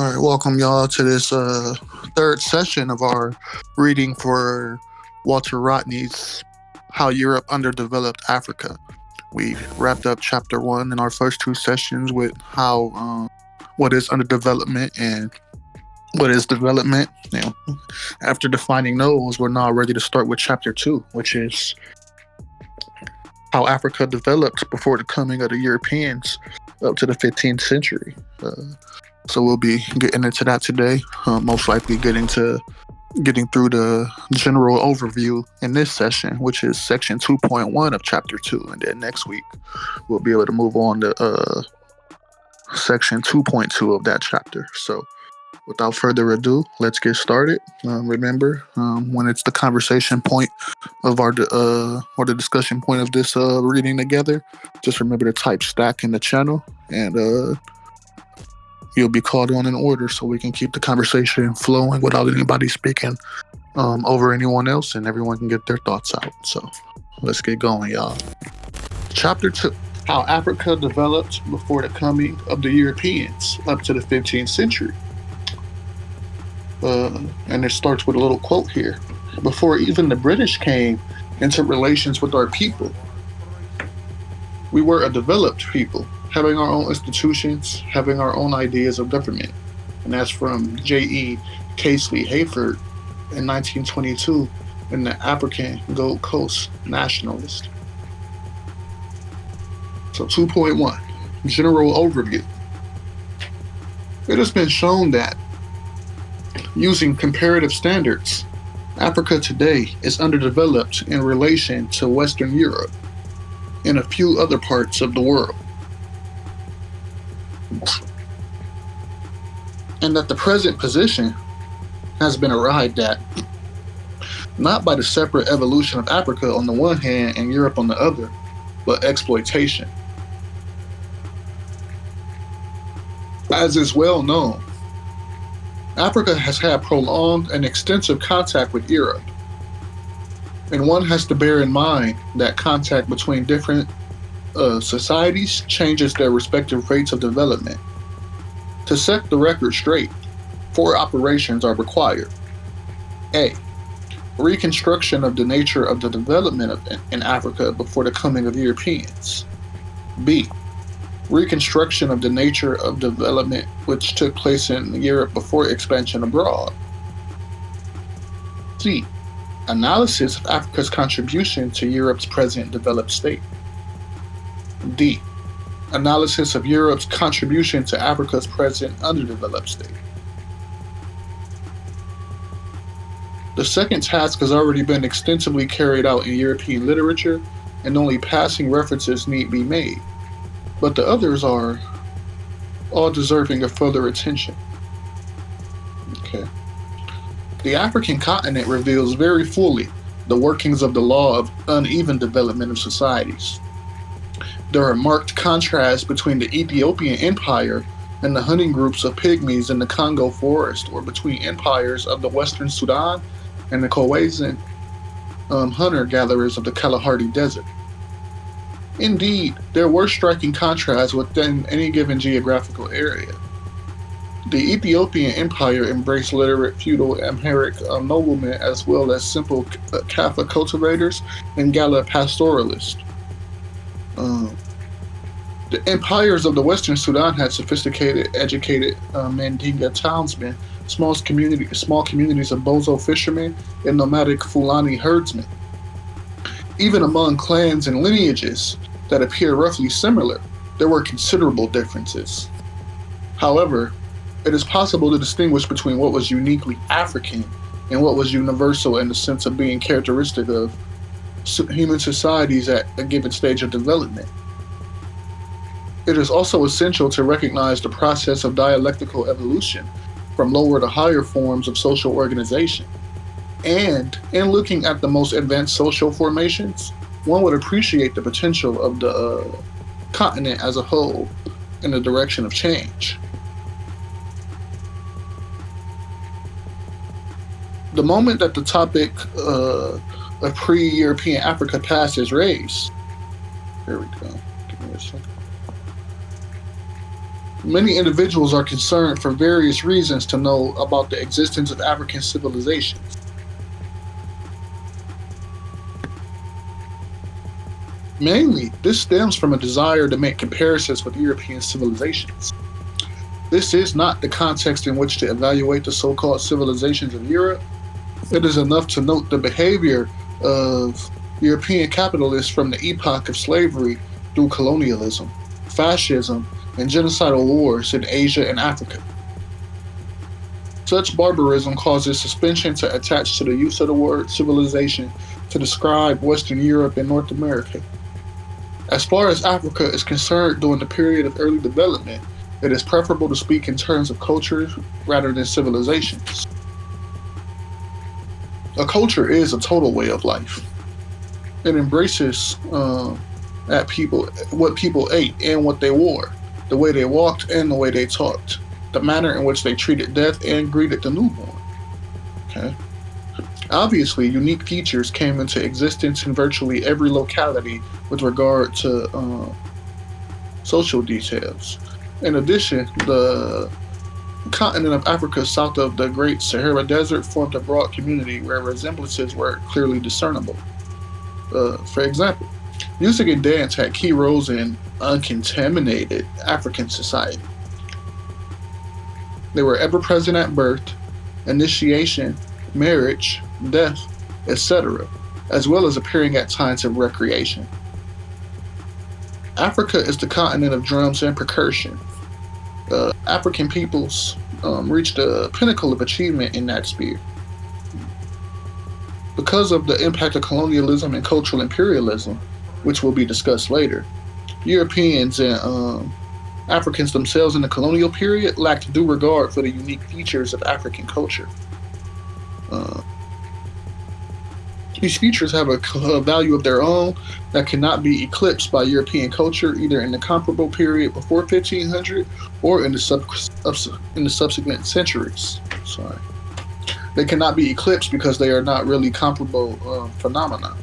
All right, welcome y'all to this third session of our reading for Walter Rodney's How Europe Underdeveloped Africa. We wrapped up chapter 1 in our first two sessions with what is underdevelopment and what is development. After defining those, we're now ready to start with chapter 2, which is how Africa developed before the coming of the Europeans up to the 15th century. So we'll be getting into that today. Most likely getting through the general overview in this session, which is section 2.1 of chapter 2. And then next week, we'll be able to move on to section 2.2 of that chapter. So without further ado, let's get started. Remember, when it's the conversation point of or the discussion point of this reading together, just remember to type stack in the channel, and you'll be called on in order so we can keep the conversation flowing without anybody speaking over anyone else, and everyone can get their thoughts out. So let's get going, y'all. Chapter 2, how Africa developed before the coming of the Europeans up to the 15th century. And it starts with a little quote here. Before even the British came into relations with our people, we were a developed people, having our own institutions, having our own ideas of government. And that's from J.E. Casely Hayford in 1922 in the African Gold Coast Nationalist. So 2.1, general overview. It has been shown that using comparative standards, Africa today is underdeveloped in relation to Western Europe and a few other parts of the world. And that the present position has been arrived at not by the separate evolution of Africa on the one hand and Europe on the other, but exploitation. As is well known, Africa has had prolonged and extensive contact with Europe, and one has to bear in mind that contact between different societies changes their respective rates of development. To set the record straight, 4 operations are required. A. Reconstruction of the nature of the development in Africa before the coming of Europeans. B. Reconstruction of the nature of development which took place in Europe before expansion abroad. C. Analysis of Africa's contribution to Europe's present developed state. D. Analysis of Europe's contribution to Africa's present underdeveloped state. The second task has already been extensively carried out in European literature, and only passing references need be made, but the others are all deserving of further attention. Okay. The African continent reveals very fully the workings of the law of uneven development of societies. There are marked contrasts between the Ethiopian Empire and the hunting groups of pygmies in the Congo forest, or between empires of the Western Sudan and the Khoisan hunter-gatherers of the Kalahari Desert. Indeed, there were striking contrasts within any given geographical area. The Ethiopian Empire embraced literate feudal Amharic noblemen as well as simple Kaffa cultivators and Gala pastoralists. The empires of the Western Sudan had sophisticated, educated Mandinga townsmen, small communities of Bozo fishermen, and nomadic Fulani herdsmen. Even among clans and lineages that appear roughly similar, there were considerable differences. However, it is possible to distinguish between what was uniquely African and what was universal in the sense of being characteristic of human societies at a given stage of development. It is also essential to recognize the process of dialectical evolution from lower to higher forms of social organization. And in looking at the most advanced social formations, one would appreciate the potential of the continent as a whole in the direction of change. The moment that the topic of pre-European Africa past is raised, here we go, give me a second. Many individuals are concerned for various reasons to know about the existence of African civilizations. Mainly, this stems from a desire to make comparisons with European civilizations. This is not the context in which to evaluate the so-called civilizations of Europe. It is enough to note the behavior of European capitalists from the epoch of slavery through colonialism, fascism, and genocidal wars in Asia and Africa. Such barbarism causes suspicion to attach to the use of the word civilization to describe Western Europe and North America. As far as Africa is concerned during the period of early development, it is preferable to speak in terms of cultures rather than civilizations. A culture is a total way of life. It embraces what people ate and what they wore, the way they walked and the way they talked, the manner in which they treated death and greeted the newborn. Okay. Obviously, unique features came into existence in virtually every locality with regard to social details. In addition, the continent of Africa south of the Great Sahara Desert formed a broad community where resemblances were clearly discernible. For example, music and dance had key roles in uncontaminated African society. They were ever present at birth, initiation, marriage, death, etc., as well as appearing at times of recreation. Africa is the continent of drums and percussion. African peoples reached the pinnacle of achievement in that sphere. Because of the impact of colonialism and cultural imperialism, which will be discussed later, Europeans and Africans themselves in the colonial period lacked due regard for the unique features of African culture. These features have a value of their own that cannot be eclipsed by European culture either in the comparable period before 1500 or in the subsequent centuries. Sorry. They cannot be eclipsed because they are not really comparable phenomena.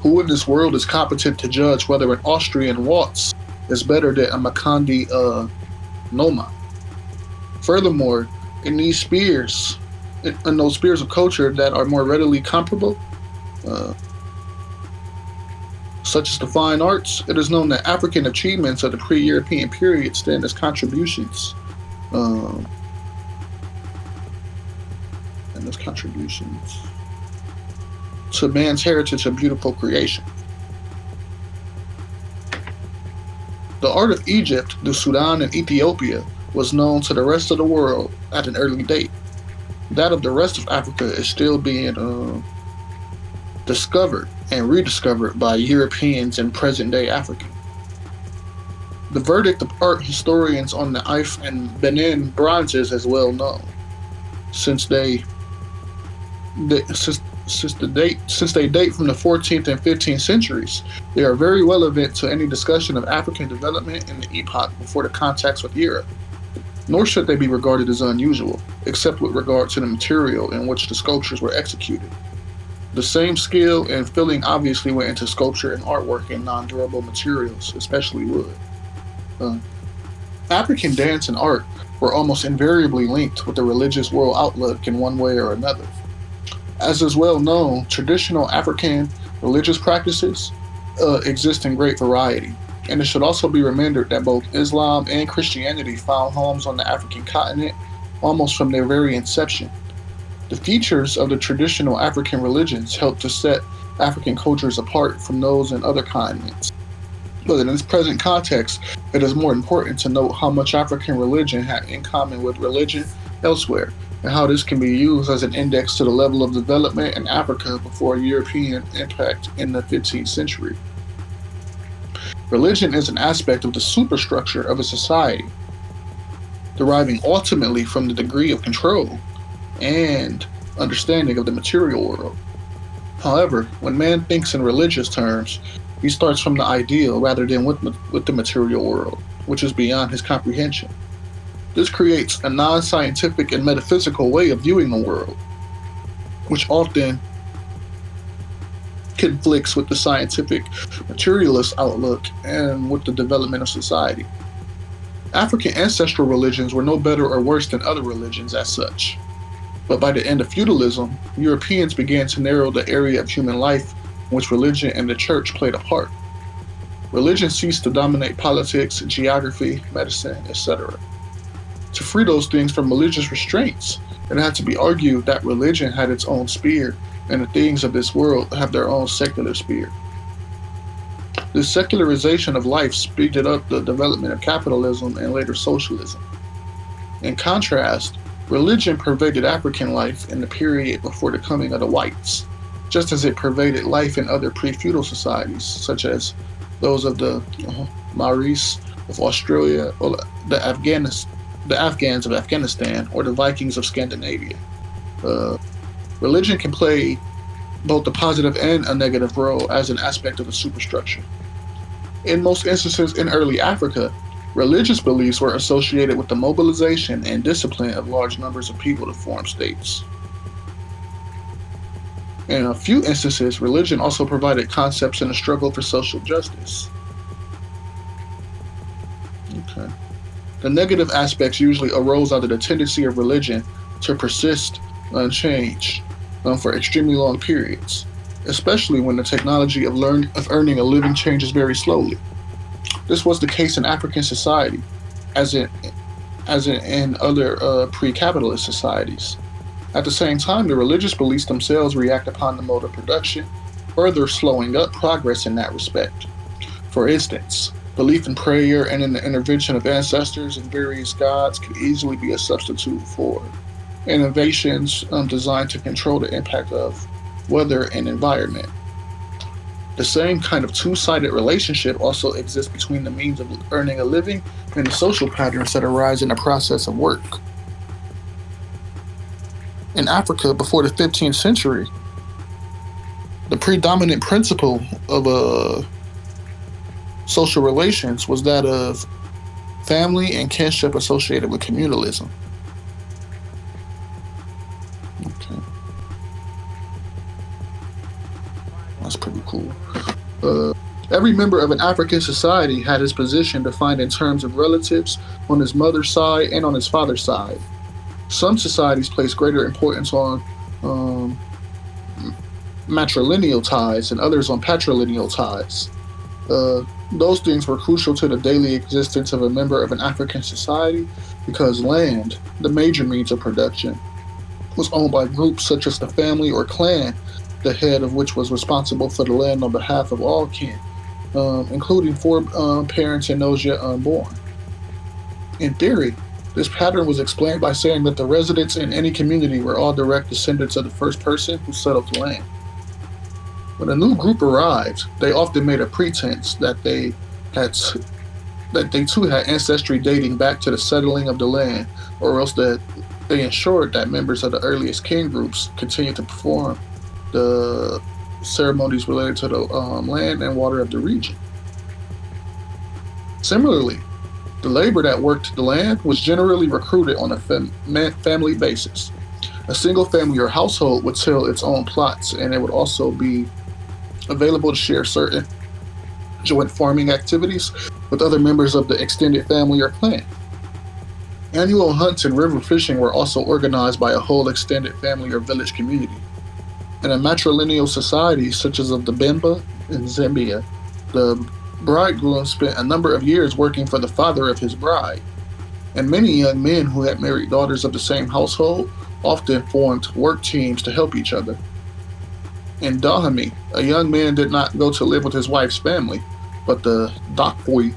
Who in this world is competent to judge whether an Austrian waltz is better than a Makandi Noma? Furthermore, in those spheres of culture that are more readily comparable, such as the fine arts, it is known that African achievements of the pre-European period stand as contributions to man's heritage of beautiful creation. The art of Egypt, the Sudan, and Ethiopia was known to the rest of the world at an early date. That of the rest of Africa is still being discovered and rediscovered by Europeans and present-day Africans. The verdict of art historians on the If and Benin bronzes is well known, since they date from the 14th and 15th centuries. They are very relevant to any discussion of African development in the epoch before the contacts with Europe. Nor should they be regarded as unusual, except with regard to the material in which the sculptures were executed. The same skill and feeling obviously went into sculpture and artwork in non-durable materials, especially wood. African dance and art were almost invariably linked with the religious world outlook in one way or another. As is well known, traditional African religious practices exist in great variety. And it should also be remembered that both Islam and Christianity found homes on the African continent almost from their very inception. The features of the traditional African religions helped to set African cultures apart from those in other continents. But in this present context, it is more important to note how much African religion had in common with religion elsewhere, and how this can be used as an index to the level of development in Africa before European impact in the 15th century. Religion is an aspect of the superstructure of a society, deriving ultimately from the degree of control and understanding of the material world. However, when man thinks in religious terms, he starts from the ideal rather than with the material world, which is beyond his comprehension. This creates a non-scientific and metaphysical way of viewing the world, which often conflicts with the scientific materialist outlook and with the development of society. African ancestral religions were no better or worse than other religions as such. But by the end of feudalism, Europeans began to narrow the area of human life in which religion and the church played a part. Religion ceased to dominate politics, geography, medicine, etc. To free those things from religious restraints, it had to be argued that religion had its own sphere and the things of this world have their own secular sphere. This secularization of life speeded up the development of capitalism and later socialism. In contrast, religion pervaded African life in the period before the coming of the whites, just as it pervaded life in other pre-feudal societies, such as those of the Maoris of Australia, or the Afghans of Afghanistan, or the Vikings of Scandinavia. Religion can play both a positive and a negative role as an aspect of the superstructure. In most instances in early Africa, religious beliefs were associated with the mobilization and discipline of large numbers of people to form states. In a few instances, religion also provided concepts in the struggle for social justice. Okay. The negative aspects usually arose out of the tendency of religion to persist unchanged for extremely long periods, especially when the technology of earning a living changes very slowly. This was the case in African society, as in other pre-capitalist societies. At the same time, the religious beliefs themselves react upon the mode of production, further slowing up progress in that respect. For instance, belief in prayer and in the intervention of ancestors and various gods could easily be a substitute for innovations designed to control the impact of weather and environment. The same kind of two-sided relationship also exists between the means of earning a living and the social patterns that arise in the process of work. In Africa before the 15th century, the predominant principle of social relations was that of family and kinship associated with communalism. Okay. That's pretty cool. Every member of an African society had his position defined in terms of relatives on his mother's side and on his father's side. Some societies place greater importance on matrilineal ties and others on patrilineal ties. Those things were crucial to the daily existence of a member of an African society because land, the major means of production, was owned by groups such as the family or clan, the head of which was responsible for the land on behalf of all kin, including parents and those yet unborn. In theory, this pattern was explained by saying that the residents in any community were all direct descendants of the first person who settled the land. When a new group arrived, they often made a pretense that they too had ancestry dating back to the settling of the land, or else that they ensured that members of the earliest kin groups continued to perform the ceremonies related to the land and water of the region. Similarly, the labor that worked the land was generally recruited on a family basis. A single family or household would till its own plots, and it would also be available to share certain joint farming activities with other members of the extended family or clan. Annual hunts and river fishing were also organized by a whole extended family or village community. In a matrilineal society such as of the Bemba in Zambia, the bridegroom spent a number of years working for the father of his bride, and many young men who had married daughters of the same household often formed work teams to help each other. In Dahomey, a young man did not go to live with his wife's family, but the Dakwe,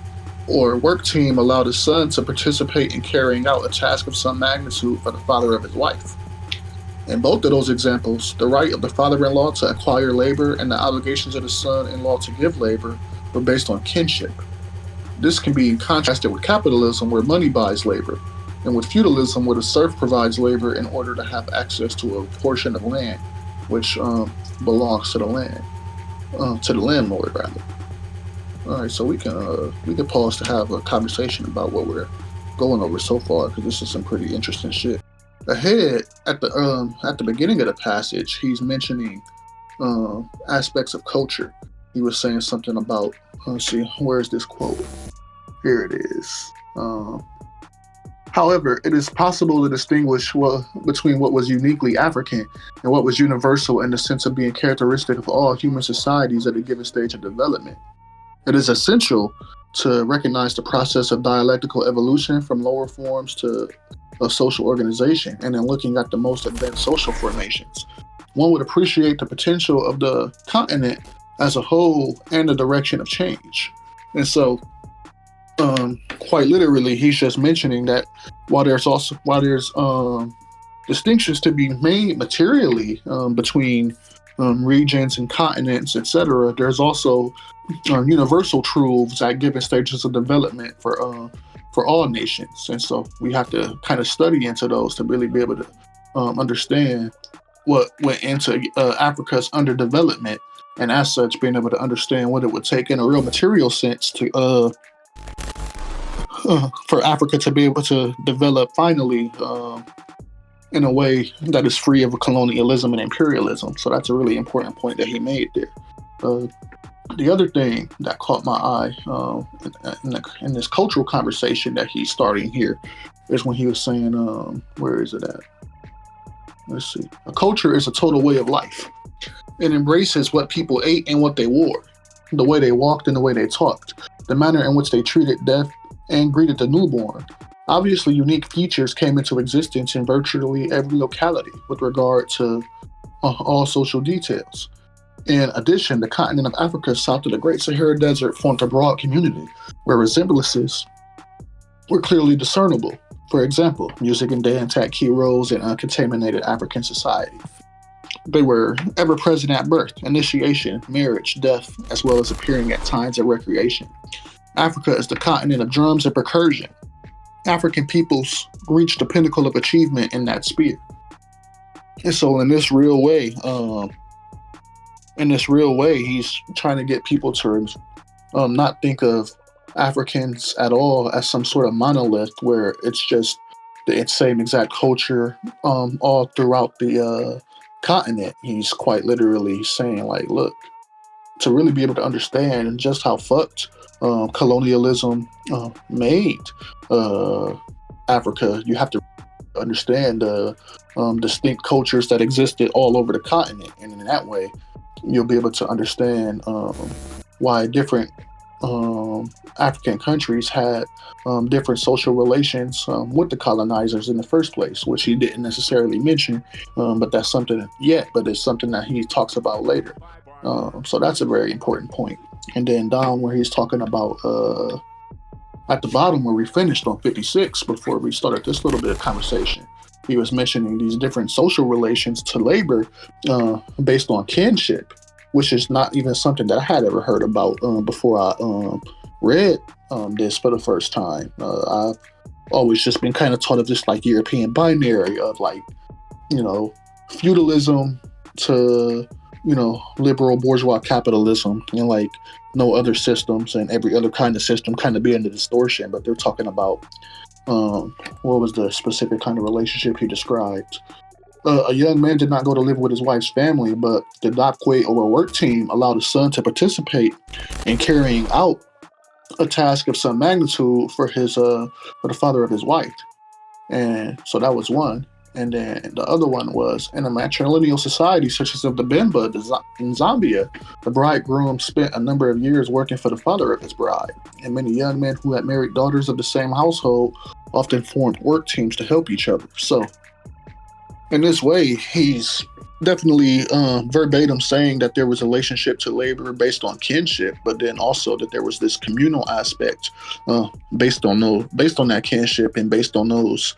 or work team, allowed his son to participate in carrying out a task of some magnitude for the father of his wife. In both of those examples, the right of the father-in-law to acquire labor and the obligations of the son-in-law to give labor were based on kinship. This can be contrasted with capitalism, where money buys labor, and with feudalism, where the serf provides labor in order to have access to a portion of land, which belongs to the landlord, rather. All right, so we can pause to have a conversation about what we're going over so far, because this is some pretty interesting shit. Ahead at the beginning of the passage, he's mentioning aspects of culture. He was saying something about, let's see, where is this quote? Here it is. However, it is possible to distinguish between what was uniquely African and what was universal in the sense of being characteristic of all human societies at a given stage of development. It is essential to recognize the process of dialectical evolution from lower forms of social organization, and in looking at the most advanced social formations. One would appreciate the potential of the continent as a whole and the direction of change. And so, quite literally, he's just mentioning that while there's distinctions to be made materially between regions and continents, etc., there's also universal truths at given stages of development for all nations. And so we have to kind of study into those to really be able to understand what went into Africa's underdevelopment, and as such being able to understand what it would take in a real material sense to for Africa to be able to develop finally in a way that is free of colonialism and imperialism. So that's a really important point that he made there. The other thing that caught my eye in this cultural conversation that he's starting here is when he was saying, where is it at? Let's see. A culture is a total way of life. It embraces what people ate and what they wore, the way they walked and the way they talked, the manner in which they treated death and greeted the newborn. Obviously, unique features came into existence in virtually every locality with regard to all social details. In addition, the continent of Africa south of the Great Sahara Desert formed a broad community where resemblances were clearly discernible. For example, music and dance had key roles in uncontaminated African society. They were ever present at birth, initiation, marriage, death, as well as appearing at times of recreation. Africa is the continent of drums and percussion. African peoples reached the pinnacle of achievement in that sphere. And so in this real way, he's trying to get people to not think of Africans at all as some sort of monolith where it's just the same exact culture all throughout the continent. He's quite literally saying, like, look, to really be able to understand just how fucked colonialism made Africa, you have to understand the distinct cultures that existed all over the continent. And in that way, you'll be able to understand why different African countries had different social relations with the colonizers in the first place, which he didn't necessarily mention, but that's something but it's something that he talks about later. So that's a very important point. And then down where he's talking about at the bottom where we finished on 56 before we started this little bit of conversation, he was mentioning these different social relations to labor based on kinship, which is not even something that I had ever heard about before I read this for the first time. I've always just been kind of taught of this like European binary of like, feudalism to, liberal bourgeois capitalism, and like no other systems and every other kind of system kind of being the distortion. But they're talking about what was the specific kind of relationship he described. A young man did not go to live with his wife's family, but the Dapkwe or work team allowed his son to participate in carrying out a task of some magnitude for the father of his wife. And so that was one. And then the other one was in a matrilineal society such as of the Bemba in Zambia, the bridegroom spent a number of years working for the father of his bride. And many young men who had married daughters of the same household often formed work teams to help each other. So in this way, he's definitely verbatim saying that there was a relationship to labor based on kinship, but then also that there was this communal aspect based on that kinship and based on those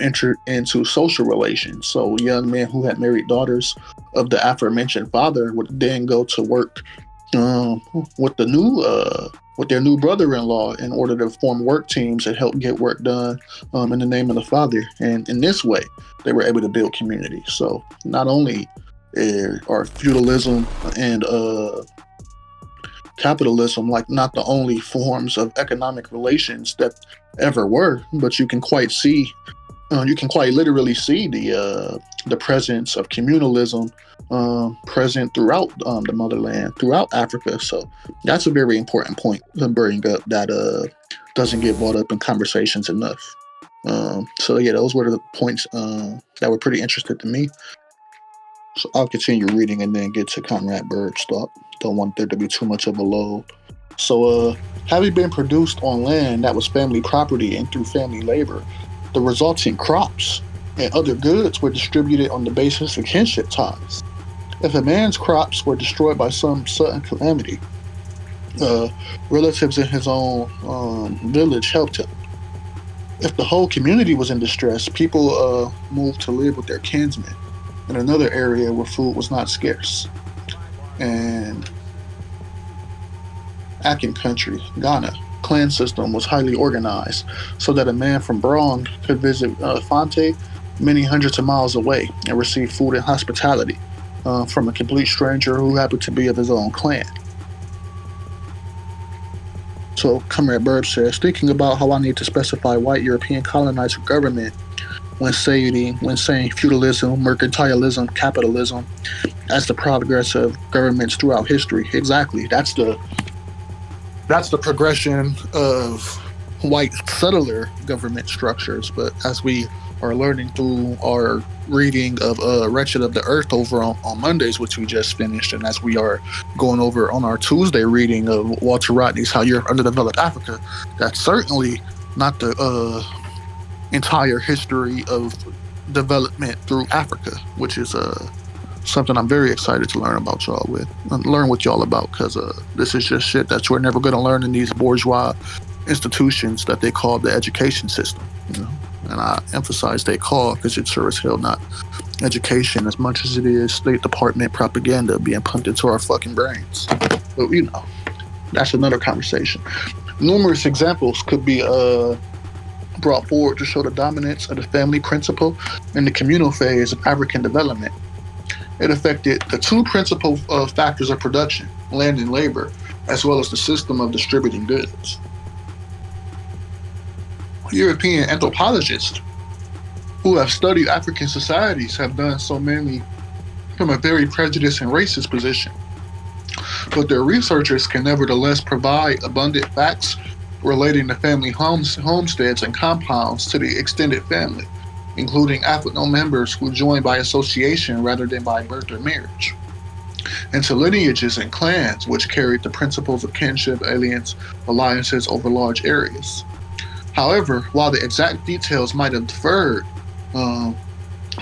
entered into social relations. So young men who had married daughters of the aforementioned father would then go to work with their new brother-in-law in order to form work teams and help get work done in the name of the father. And in this way, they were able to build community. So not only are feudalism and capitalism like not the only forms of economic relations that ever were, but you can quite literally see the the presence of communalism present throughout the motherland, throughout Africa. So that's a very important point to bring up that doesn't get brought up in conversations enough. So yeah, those were the points that were pretty interesting to me. So I'll continue reading and then get to Conrad Bird's thought. Don't want there to be too much of a load. So having been produced on land that was family property and through family labor, the resulting crops and other goods were distributed on the basis of kinship ties. If a man's crops were destroyed by some sudden calamity, relatives in his own village helped him. If the whole community was in distress, people moved to live with their kinsmen in another area where food was not scarce. And Akan country, Ghana, clan system was highly organized so that a man from Brong could visit Fonte many hundreds of miles away and receive food and hospitality from a complete stranger who happened to be of his own clan. So Comrade Burb says, thinking about how I need to specify white European colonizer government when saying feudalism, mercantilism, capitalism as the progress of governments throughout history. Exactly. That's the progression of white settler government structures. But as we are learning through our reading of Wretched of the Earth over on Mondays, which we just finished, and as we are going over on our Tuesday reading of Walter Rodney's How Europe Underdeveloped Africa, that's certainly not the entire history of development through Africa, which is something I'm very excited to learn with y'all about, because this is just shit that you're never going to learn in these bourgeois institutions that they call the education system, you know. And I emphasize they call, because it's sure as hell not education as much as it is State Department propaganda being pumped into our fucking brains. But you know, that's another conversation. Numerous examples could be brought forward to show the dominance of the family principle in the communal phase of African development. It affected the two principal factors of production, land and labor, as well as the system of distributing goods. European anthropologists who have studied African societies have done so mainly from a very prejudiced and racist position. But their researchers can nevertheless provide abundant facts relating to family homesteads and compounds to the extended family, including African members who join by association rather than by birth or marriage, and to lineages and clans which carried the principles of kinship, alliances over large areas. However, while the exact details might have differed,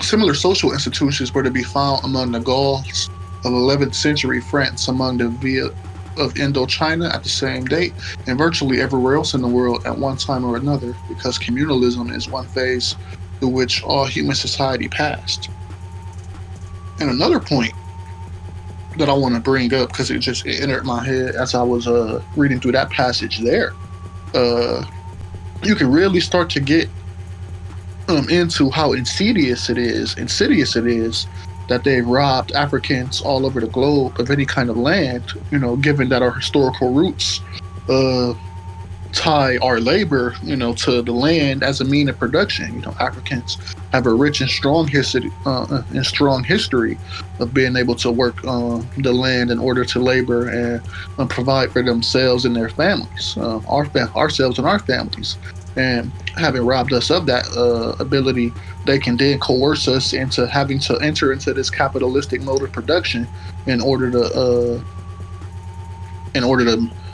similar social institutions were to be found among the Gauls of 11th century France, among the Via of Indochina at the same date, and virtually everywhere else in the world at one time or another, because communalism is one phase through which all human society passed. And another point that I want to bring up, because it entered my head as I was reading through that passage there, you can really start to get into how insidious it is that they've robbed Africans all over the globe of any kind of land, you know, given that our historical roots tie our labor, you know, to the land as a mean of production. You know, Africans have a rich and strong history of being able to work the land in order to labor and provide for themselves and their families, ourselves and our families. And having robbed us of that ability, they can then coerce us into having to enter into this capitalistic mode of production in order to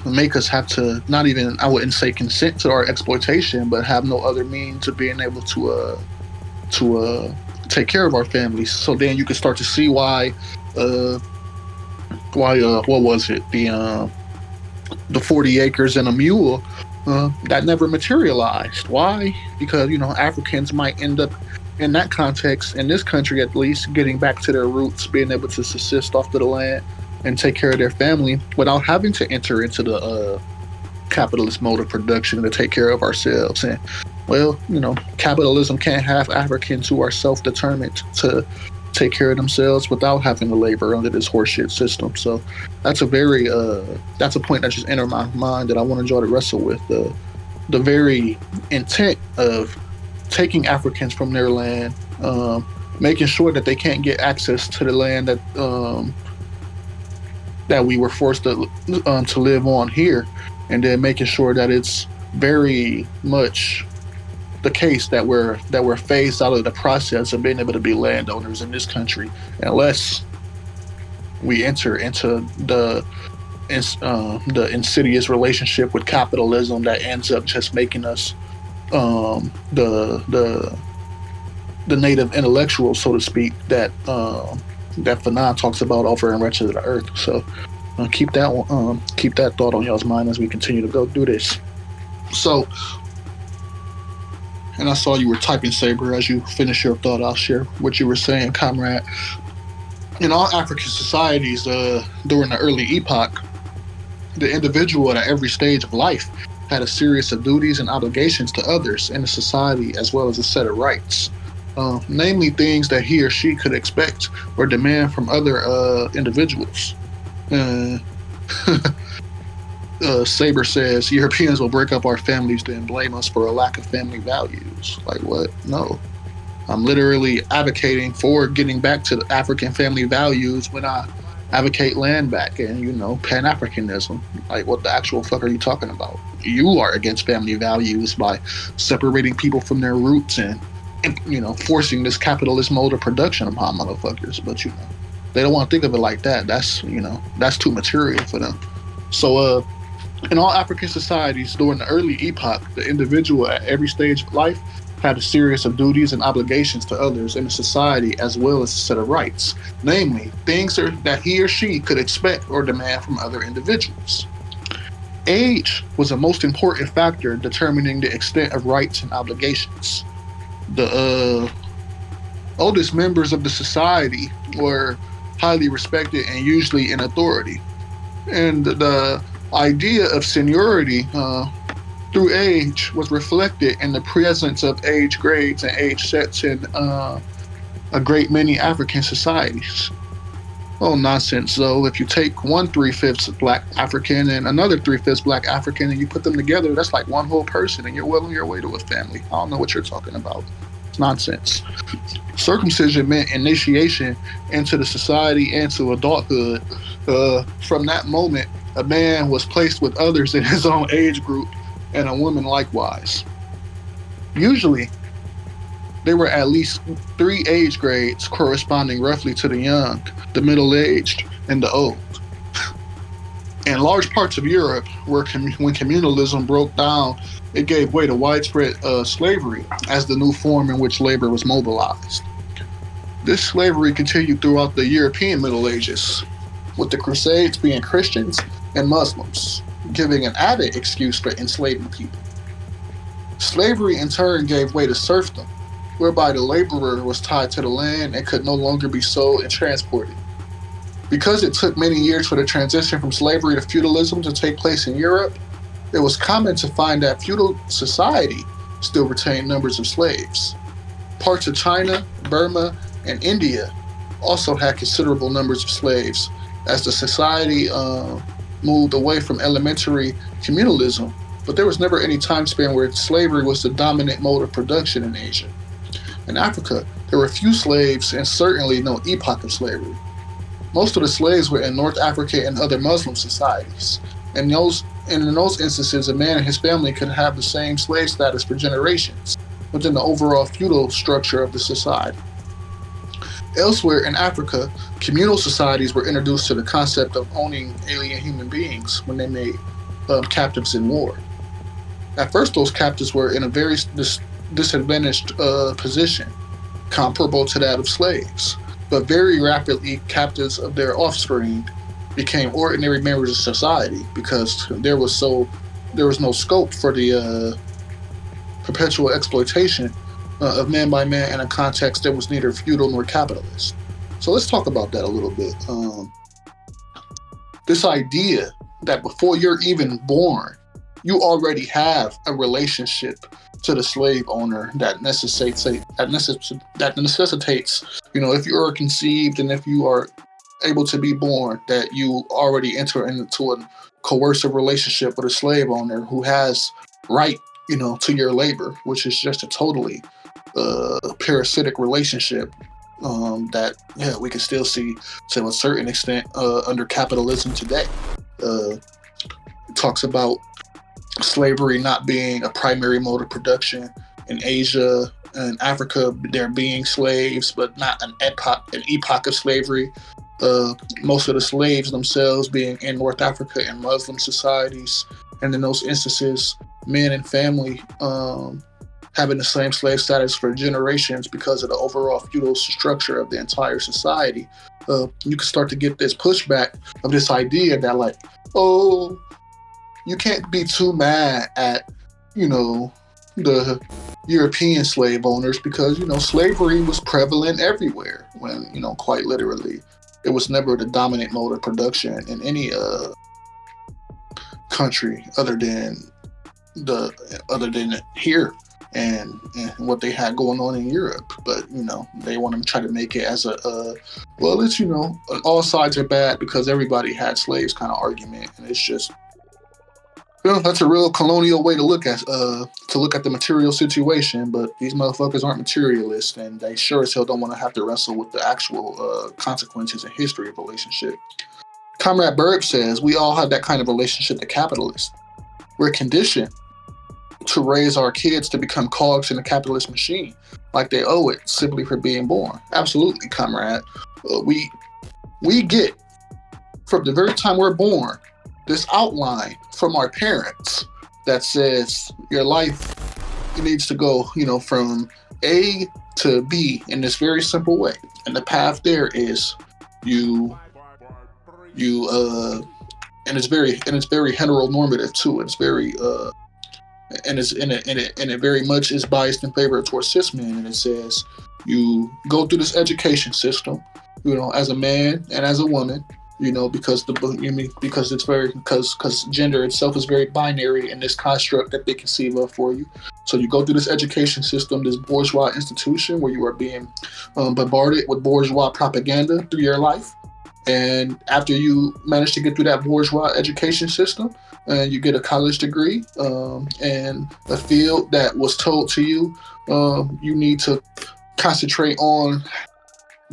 make us have to not even, I wouldn't say consent to our exploitation, but have no other means of being able to take care of our families. So then you can start to see why what was it, the 40 acres and a mule that never materialized. Why? Because, you know, Africans might end up in that context, in this country at least, getting back to their roots, being able to subsist off of the land and take care of their family without having to enter into the capitalist mode of production to take care of ourselves. And, well, you know, capitalism can't have Africans who are self-determined to take care of themselves without having to labor under this horseshit system. So that's a very that's a point that just entered my mind that I want y'all to wrestle with. The very intent of taking Africans from their land, making sure that they can't get access to the land that we were forced to live on here, and then making sure that it's very much the case that we're phased out of the process of being able to be landowners in this country unless we enter into the insidious relationship with capitalism that ends up just making us the native intellectuals, so to speak, that Fanon talks about offering wretched of the earth. So keep that thought on y'all's mind as we continue to go through this. So, and I saw you were typing, Saber. As you finish your thought, I'll share what you were saying, comrade. In all African societies during the early epoch, the individual at every stage of life had a series of duties and obligations to others in the society, as well as a set of rights, namely things that he or she could expect or demand from other individuals. Saber says Europeans will break up our families, then blame us for a lack of family values. Like what? No. I'm literally advocating for getting back to the African family values when I advocate land back and, Pan-Africanism. Like, what the actual fuck are you talking about? You are against family values by separating people from their roots and forcing this capitalist mode of production upon motherfuckers. But, they don't want to think of it like that. That's too material for them. So, in all African societies during the early epoch, the individual at every stage of life had a series of duties and obligations to others in the society, as well as a set of rights, namely things that he or she could expect or demand from other individuals. Age was a most important factor determining the extent of rights and obligations. The oldest members of the society were highly respected and usually in authority. And the idea of seniority through age was reflected in the presence of age grades and age sets in a great many African societies. Oh, nonsense, though. If you take one 3/5 Black African and another 3/5 Black African and you put them together, that's like one whole person and you're well on your way to a family. I don't know what you're talking about. It's nonsense. Circumcision meant initiation into the society and to adulthood. From that moment, a man was placed with others in his own age group, and a woman likewise. Usually, there were at least 3 age grades corresponding roughly to the young, the middle-aged, and the old. In large parts of Europe, when communalism broke down, it gave way to widespread slavery as the new form in which labor was mobilized. This slavery continued throughout the European Middle Ages, with the Crusades being Christians and Muslims, giving an added excuse for enslaving people. Slavery in turn gave way to serfdom, whereby the laborer was tied to the land and could no longer be sold and transported. Because it took many years for the transition from slavery to feudalism to take place in Europe, it was common to find that feudal society still retained numbers of slaves. Parts of China, Burma, and India also had considerable numbers of slaves, as the society moved away from elementary communalism, but there was never any time span where slavery was the dominant mode of production in Asia. In Africa, there were few slaves and certainly no epoch of slavery. Most of the slaves were in North Africa and other Muslim societies, and in those instances, a man and his family could have the same slave status for generations within the overall feudal structure of the society. Elsewhere in Africa, communal societies were introduced to the concept of owning alien human beings when they made captives in war. At first, those captives were in a very disadvantaged position, comparable to that of slaves. But very rapidly, captives of their offspring became ordinary members of society because there was no scope for the perpetual exploitation of man by man in a context that was neither feudal nor capitalist. So let's talk about that a little bit. This idea that before you're even born, you already have a relationship to the slave owner that necessitates, if you are conceived and if you are able to be born, that you already enter into a coercive relationship with a slave owner who has right, to your labor, which is just a totally parasitic relationship that we can still see to a certain extent under capitalism today. It talks about slavery not being a primary mode of production in Asia and Africa. There being slaves, but not an epoch of slavery. Most of the slaves themselves being in North Africa and Muslim societies, and in those instances, men and family having the same slave status for generations because of the overall feudal structure of the entire society. You can start to get this pushback of this idea that, like, oh, you can't be too mad at, the European slave owners because, slavery was prevalent everywhere when, quite literally, it was never the dominant mode of production in any country other than here and what they had going on in Europe. But, they want to try to make it as it's, an all sides are bad because everybody had slaves kind of argument. And it's just, that's a real colonial way to look at the material situation, but these motherfuckers aren't materialists, and they sure as hell don't want to have to wrestle with the actual consequences and history of relationship. Comrade Berg says, we all have that kind of relationship to capitalists. We're conditioned to raise our kids to become cogs in the capitalist machine, like they owe it simply for being born. Absolutely, comrade. We get, from the very time we're born, this outline from our parents that says your life needs to go, from A to B in this very simple way. And the path there is you and it's very heteronormative too. It's very and it very much is biased in favor towards cis men. And it says you go through this education system, as a man and as a woman, because gender itself is very binary in this construct that they conceive of for you. So you go through this education system, this bourgeois institution where you are being bombarded with bourgeois propaganda through your life. And after you manage to get through that bourgeois education system, you get a college degree and a field that was told to you, you need to concentrate on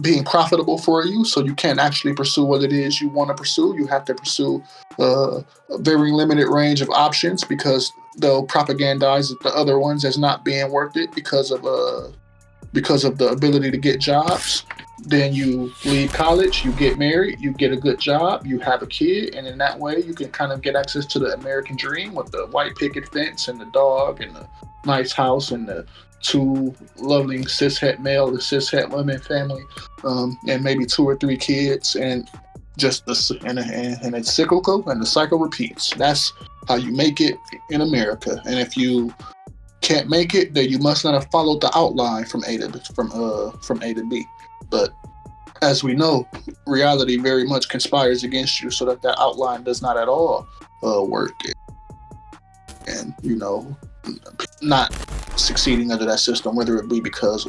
being profitable for you, so you can't actually pursue what it is you want to pursue. You have to pursue a very limited range of options because they'll propagandize the other ones as not being worth it because of the ability to get jobs. Then you leave college, you get married, you get a good job, you have a kid, and in that way you can kind of get access to the American dream with the white picket fence and the dog and the nice house and the two lovely cishet male to cishet women family, and maybe 2 or 3 kids, and just and it's cyclical and the cycle repeats. That's how you make it in America. And if you can't make it, then you must not have followed the outline from A to B. But as we know, reality very much conspires against you so that outline does not at all work. And not succeeding under that system, whether it be because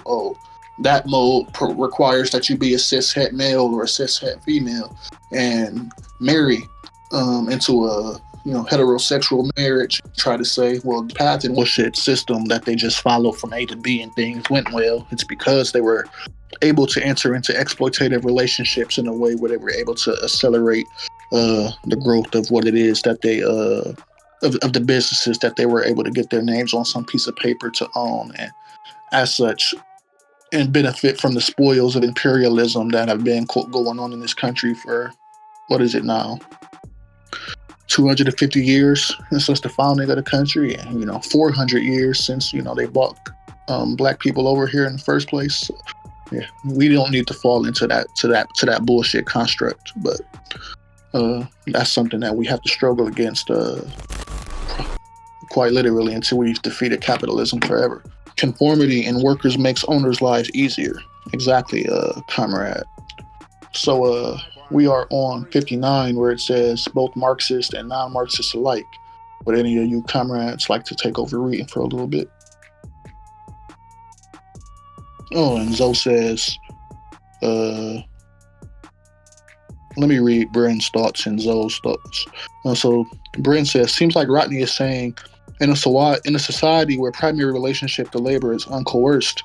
that mode requires that you be a cishet male or a cishet female and marry into a heterosexual marriage. Try to say, well, the path and bullshit system that they just followed from A to B and things went well. It's because they were able to enter into exploitative relationships in a way where they were able to accelerate the growth of what it is that they of the businesses that they were able to get their names on some piece of paper to own, and as such, and benefit from the spoils of imperialism that have been going on in this country for, what is it now, 250 years since the founding of the country, and 400 years since they brought black people over here in the first place. So, yeah, we don't need to fall into that bullshit construct, but that's something that we have to struggle against quite literally until we've defeated capitalism forever. Conformity in workers makes owners' lives easier. Exactly, comrade. So we are on 59, where it says both Marxist and non-Marxist alike. Would any of you comrades like to take over reading for a little bit? Oh, and Zoe says, let me read Bryn's thoughts and Zoe's thoughts. So Bryn says, seems like Rodney is saying, in a society where primary relationship to labor is uncoerced,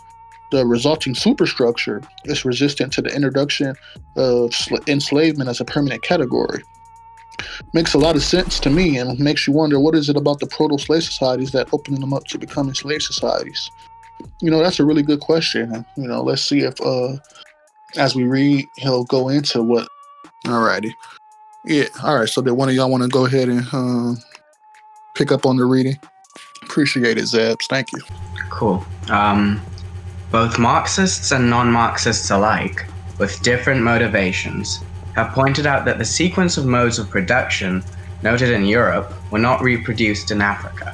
The resulting superstructure is resistant to the introduction of enslavement as a permanent category. Makes a lot of sense to me, and makes you wonder, what is it about the proto-slave societies that opened them up to becoming slave societies? That's a really good question. And, let's see if, as we read, he'll go into what. Alrighty. Yeah, alright, so did one of y'all want to go ahead and pick up on the reading? Appreciate it, Zabs. Thank you. Cool. Both Marxists and non-Marxists alike, with different motivations, have pointed out that the sequence of modes of production noted in Europe were not reproduced in Africa.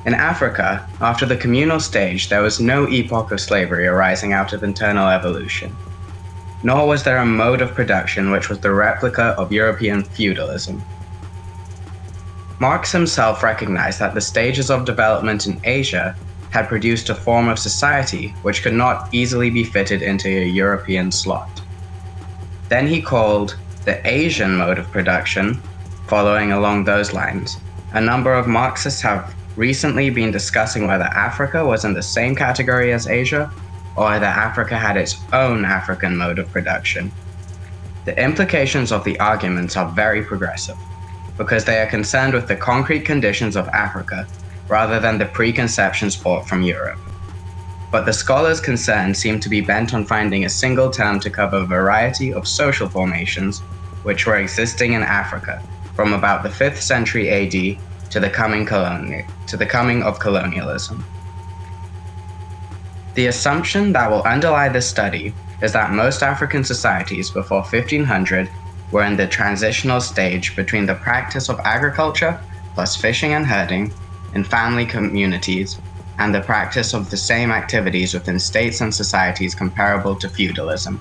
In Africa, after the communal stage, there was no epoch of slavery arising out of internal evolution, nor was there a mode of production which was the replica of European feudalism. Marx himself recognized that the stages of development in Asia had produced a form of society which could not easily be fitted into a European slot. Then he called the Asian mode of production, following along those lines. A number of Marxists have recently been discussing whether Africa was in the same category as Asia, or whether Africa had its own African mode of production. The implications of the arguments are very progressive, because they are concerned with the concrete conditions of Africa rather than the preconceptions brought from Europe. But the scholars concerned seem to be bent on finding a single term to cover a variety of social formations which were existing in Africa from about the 5th century AD to the coming of colonialism. The assumption that will underlie this study is that most African societies before 1500 were in the transitional stage between the practice of agriculture plus fishing and herding in family communities and the practice of the same activities within states and societies comparable to feudalism.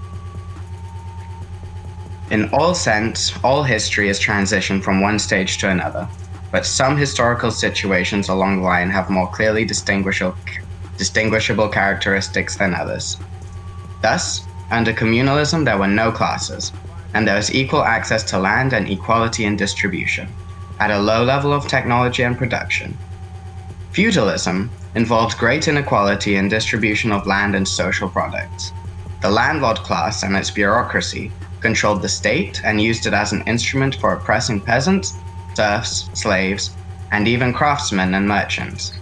In all sense, all history is transition from one stage to another, but some historical situations along the line have more clearly distinguishable characteristics than others. Thus, under communalism there were no classes, and there was equal access to land and equality in distribution, at a low level of technology and production. Feudalism involved great inequality in distribution of land and social products. The landlord class and its bureaucracy controlled the state and used it as an instrument for oppressing peasants, serfs, slaves, and even craftsmen and merchants.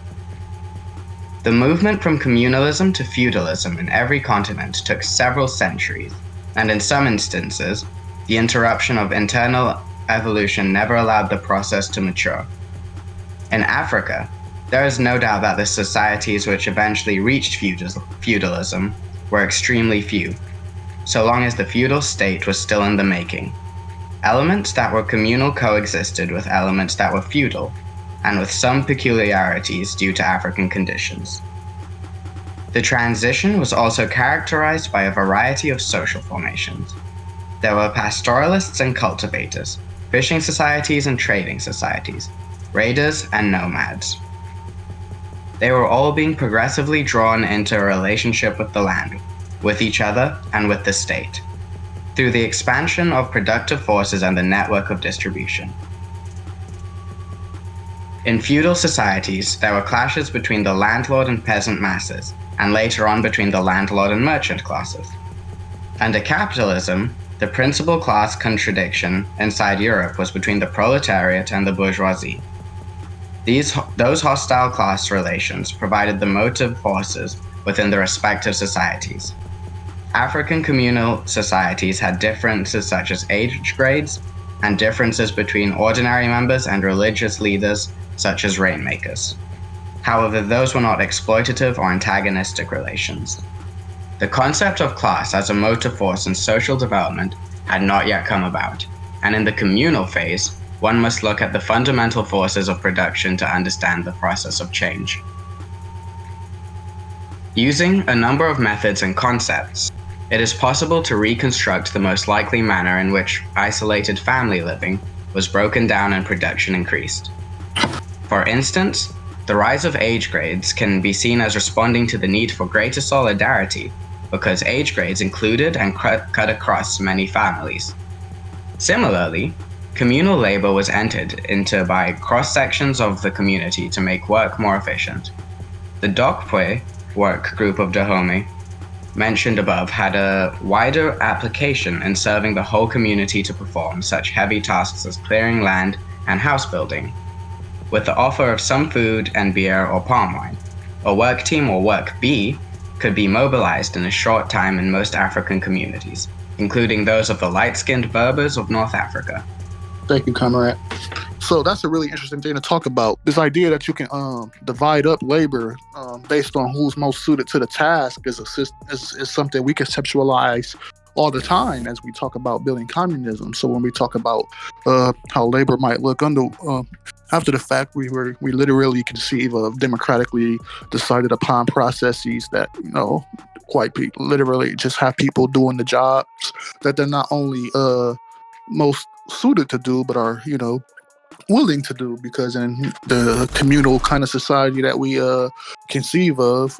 The movement from communalism to feudalism in every continent took several centuries, and in some instances, the interruption of internal evolution never allowed the process to mature. In Africa, there is no doubt that the societies which eventually reached feudalism were extremely few, so long as the feudal state was still in the making. Elements that were communal coexisted with elements that were feudal, and with some peculiarities due to African conditions. The transition was also characterized by a variety of social formations. There were pastoralists and cultivators, fishing societies and trading societies, raiders and nomads. They were all being progressively drawn into a relationship with the land, with each other, and with the state, through the expansion of productive forces and the network of distribution. In feudal societies, there were clashes between the landlord and peasant masses, and later on between the landlord and merchant classes. Under capitalism, the principal class contradiction inside Europe was between the proletariat and the bourgeoisie. Those hostile class relations provided the motive forces within the respective societies. African communal societies had differences such as age grades, and differences between ordinary members and religious leaders such as rainmakers. However, those were not exploitative or antagonistic relations. The concept of class as a motive force in social development had not yet come about, and in the communal phase, one must look at the fundamental forces of production to understand the process of change. Using a number of methods and concepts, it is possible to reconstruct the most likely manner in which isolated family living was broken down and production increased. For instance, the rise of age grades can be seen as responding to the need for greater solidarity because age grades included and cut across many families. Similarly, communal labor was entered into by cross-sections of the community to make work more efficient. The Dokpwe work group of Dahomey mentioned above had a wider application in serving the whole community to perform such heavy tasks as clearing land and house building. With the offer of some food and beer or palm wine, a work team or work bee could be mobilized in a short time in most African communities, including those of the light-skinned Berbers of North Africa. Thank you, comrade. So that's a really interesting thing to talk about. This idea that you can divide up labor based on who's most suited to the task is something we conceptualize all the time as we talk about building communism. So when we talk about how labor might look after the fact, we literally conceive of democratically decided upon processes that literally just have people doing the jobs that they're not only most suited to do, but are willing to do, because in the communal kind of society that we conceive of,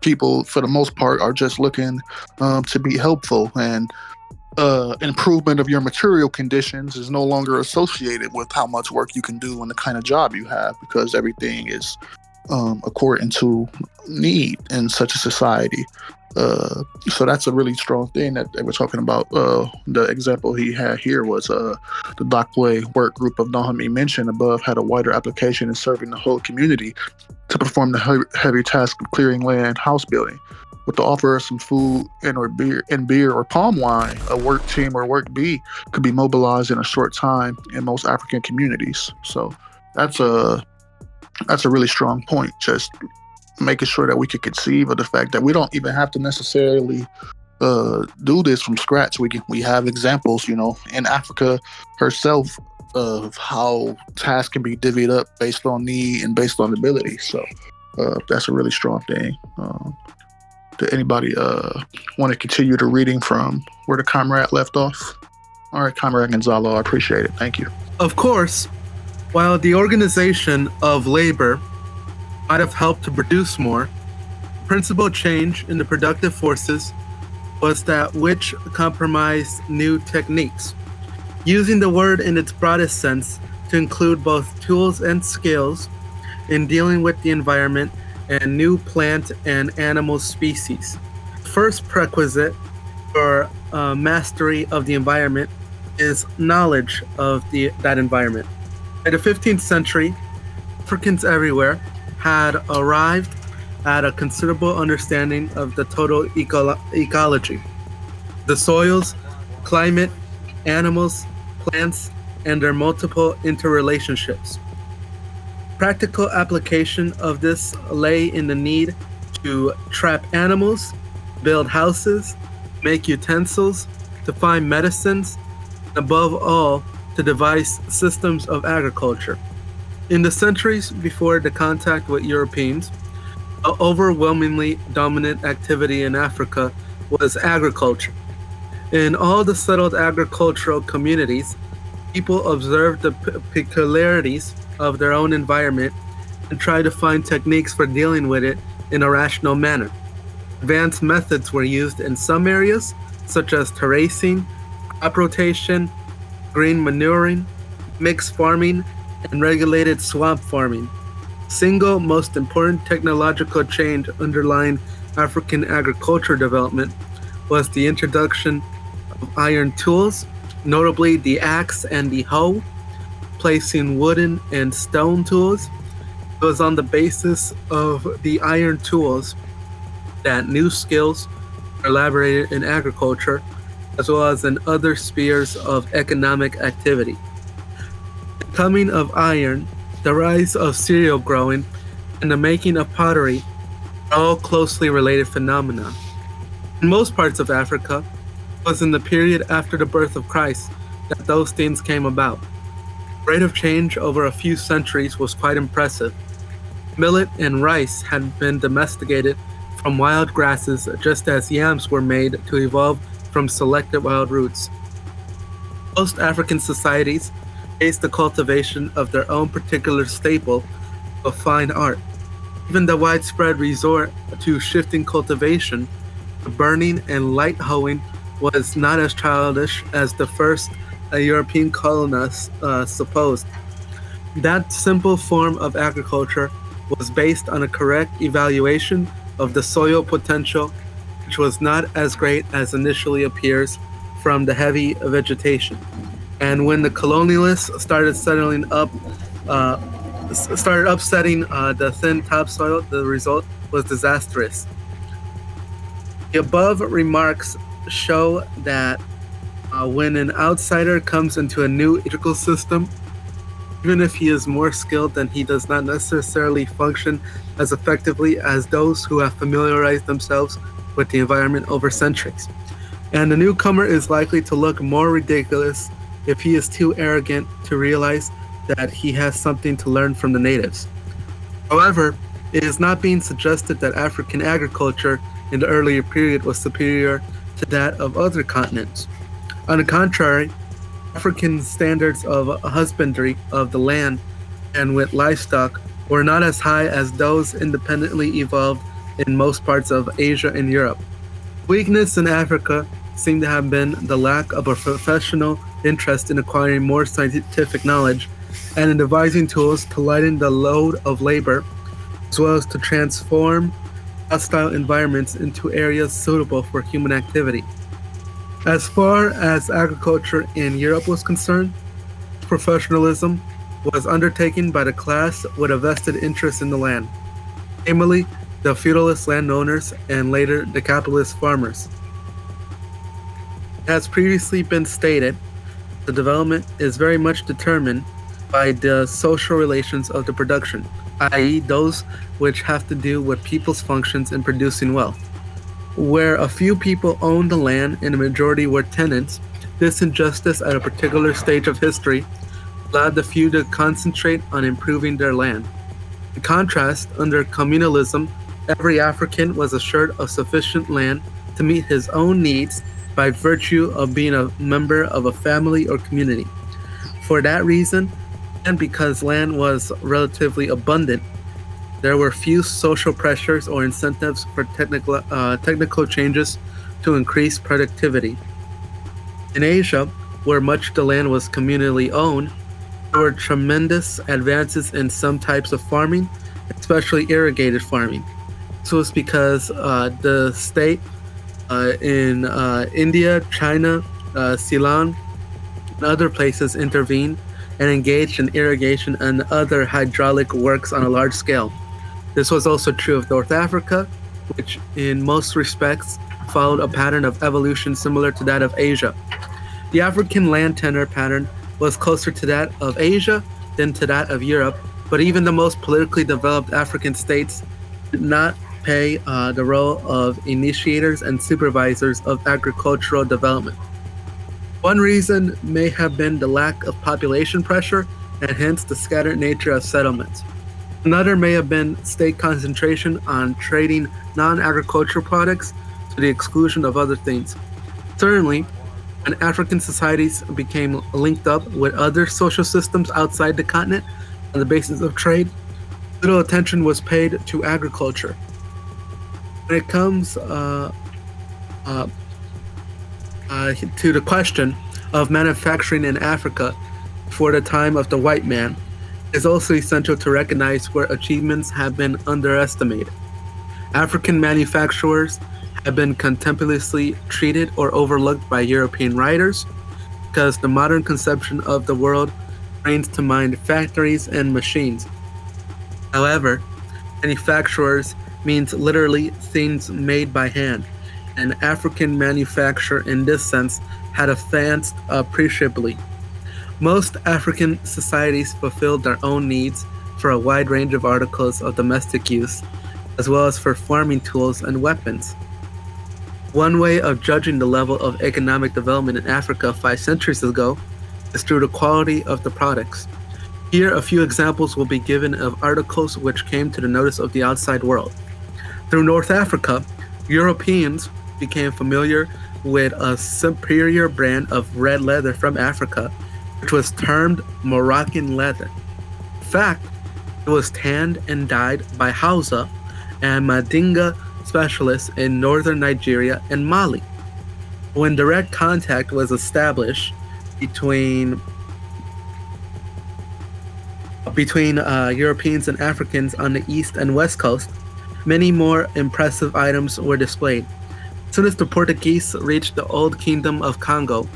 people for the most part are just looking to be helpful, and improvement of your material conditions is no longer associated with how much work you can do and the kind of job you have, because everything is according to need in such a society. So that's a really strong thing that they were talking about. The example he had here was the Dockway work group of Nahumi mentioned above had a wider application in serving the whole community to perform the heavy task of clearing land, house building. With the offer of some food and beer or palm wine, a work team or work bee could be mobilized in a short time in most African communities. So that's a really strong point. Just making sure that we could conceive of the fact that we don't even have to necessarily do this from scratch. We have examples, in Africa herself, of how tasks can be divvied up based on need and based on ability. So that's a really strong thing. Did anybody want to continue the reading from where the comrade left off? All right, Comrade Gonzalo, I appreciate it. Thank you. Of course, while the organization of labor might have helped to produce more, principal change in the productive forces was that which compromised new techniques. Using the word in its broadest sense to include both tools and skills in dealing with the environment and new plant and animal species. First prerequisite for mastery of the environment is knowledge of that environment. In the 15th century, Africans everywhere had arrived at a considerable understanding of the total ecology, the soils, climate, animals, plants, and their multiple interrelationships. Practical application of this lay in the need to trap animals, build houses, make utensils, to find medicines, and above all, to devise systems of agriculture. In the centuries before the contact with Europeans, an overwhelmingly dominant activity in Africa was agriculture. In all the settled agricultural communities, people observed the peculiarities of their own environment and tried to find techniques for dealing with it in a rational manner. Advanced methods were used in some areas, such as terracing, crop rotation, green manuring, mixed farming, and regulated swamp farming. Single most important technological change underlying African agriculture development was the introduction of iron tools, notably the axe and the hoe, placing wooden and stone tools. It was on the basis of the iron tools that new skills were elaborated in agriculture, as well as in other spheres of economic activity. The coming of iron, the rise of cereal growing, and the making of pottery are all closely related phenomena. In most parts of Africa, it was in the period after the birth of Christ that those things came about. The rate of change over a few centuries was quite impressive. Millet and rice had been domesticated from wild grasses, just as yams were made to evolve from selected wild roots. Most African societies based the cultivation of their own particular staple of fine art. Even the widespread resort to shifting cultivation, the burning and light hoeing was not as childish as the first European colonists supposed. That simple form of agriculture was based on a correct evaluation of the soil potential which was not as great as initially appears from the heavy vegetation. And when the colonialists started upsetting the thin topsoil, the result was disastrous. The above remarks show that when an outsider comes into a new ecosystem, even if he is more skilled, then he does not necessarily function as effectively as those who have familiarized themselves with the environment over centuries. And the newcomer is likely to look more ridiculous if he is too arrogant to realize that he has something to learn from the natives. However, it is not being suggested that African agriculture in the earlier period was superior to that of other continents. On the contrary, African standards of husbandry of the land and with livestock were not as high as those independently evolved in most parts of Asia and Europe. Weakness in Africa seemed to have been the lack of a professional interest in acquiring more scientific knowledge and in devising tools to lighten the load of labor, as well as to transform hostile environments into areas suitable for human activity. As far as agriculture in Europe was concerned, professionalism was undertaken by the class with a vested interest in the land, namely the feudalist landowners and later the capitalist farmers. As previously been stated, the development is very much determined by the social relations of the production, i.e., those which have to do with people's functions in producing wealth. Where a few people owned the land and the majority were tenants, this injustice at a particular stage of history allowed the few to concentrate on improving their land. In contrast, under communalism, every African was assured of sufficient land to meet his own needs by virtue of being a member of a family or community. For that reason, and because land was relatively abundant, there were few social pressures or incentives for technical changes to increase productivity. In Asia, where much of the land was communally owned, there were tremendous advances in some types of farming, especially irrigated farming. This was because the state in India, China, Ceylon, and other places intervened and engaged in irrigation and other hydraulic works on a large scale. This was also true of North Africa, which in most respects followed a pattern of evolution similar to that of Asia. The African land tenure pattern was closer to that of Asia than to that of Europe, but even the most politically developed African states did not play the role of initiators and supervisors of agricultural development. One reason may have been the lack of population pressure and hence the scattered nature of settlements. Another may have been state concentration on trading non-agricultural products to the exclusion of other things. Certainly, when African societies became linked up with other social systems outside the continent on the basis of trade, little attention was paid to agriculture. When it comes to the question of manufacturing in Africa for the time of the white man, it is also essential to recognize where achievements have been underestimated. African manufacturers have been contemptuously treated or overlooked by European writers because the modern conception of the world brings to mind factories and machines. However, manufacturers means literally things made by hand, and African manufacture in this sense had advanced appreciably. Most African societies fulfilled their own needs for a wide range of articles of domestic use, as well as for farming tools and weapons. One way of judging the level of economic development in Africa 5 centuries ago is through the quality of the products. Here, a few examples will be given of articles which came to the notice of the outside world. Through North Africa, Europeans became familiar with a superior brand of red leather from Africa, which was termed Moroccan leather. In fact, it was tanned and dyed by Hausa and Mandinga specialists in northern Nigeria and Mali. When direct contact was established between Europeans and Africans on the east and west coast, many more impressive items were displayed. As soon as the Portuguese reached the old kingdom of Congo,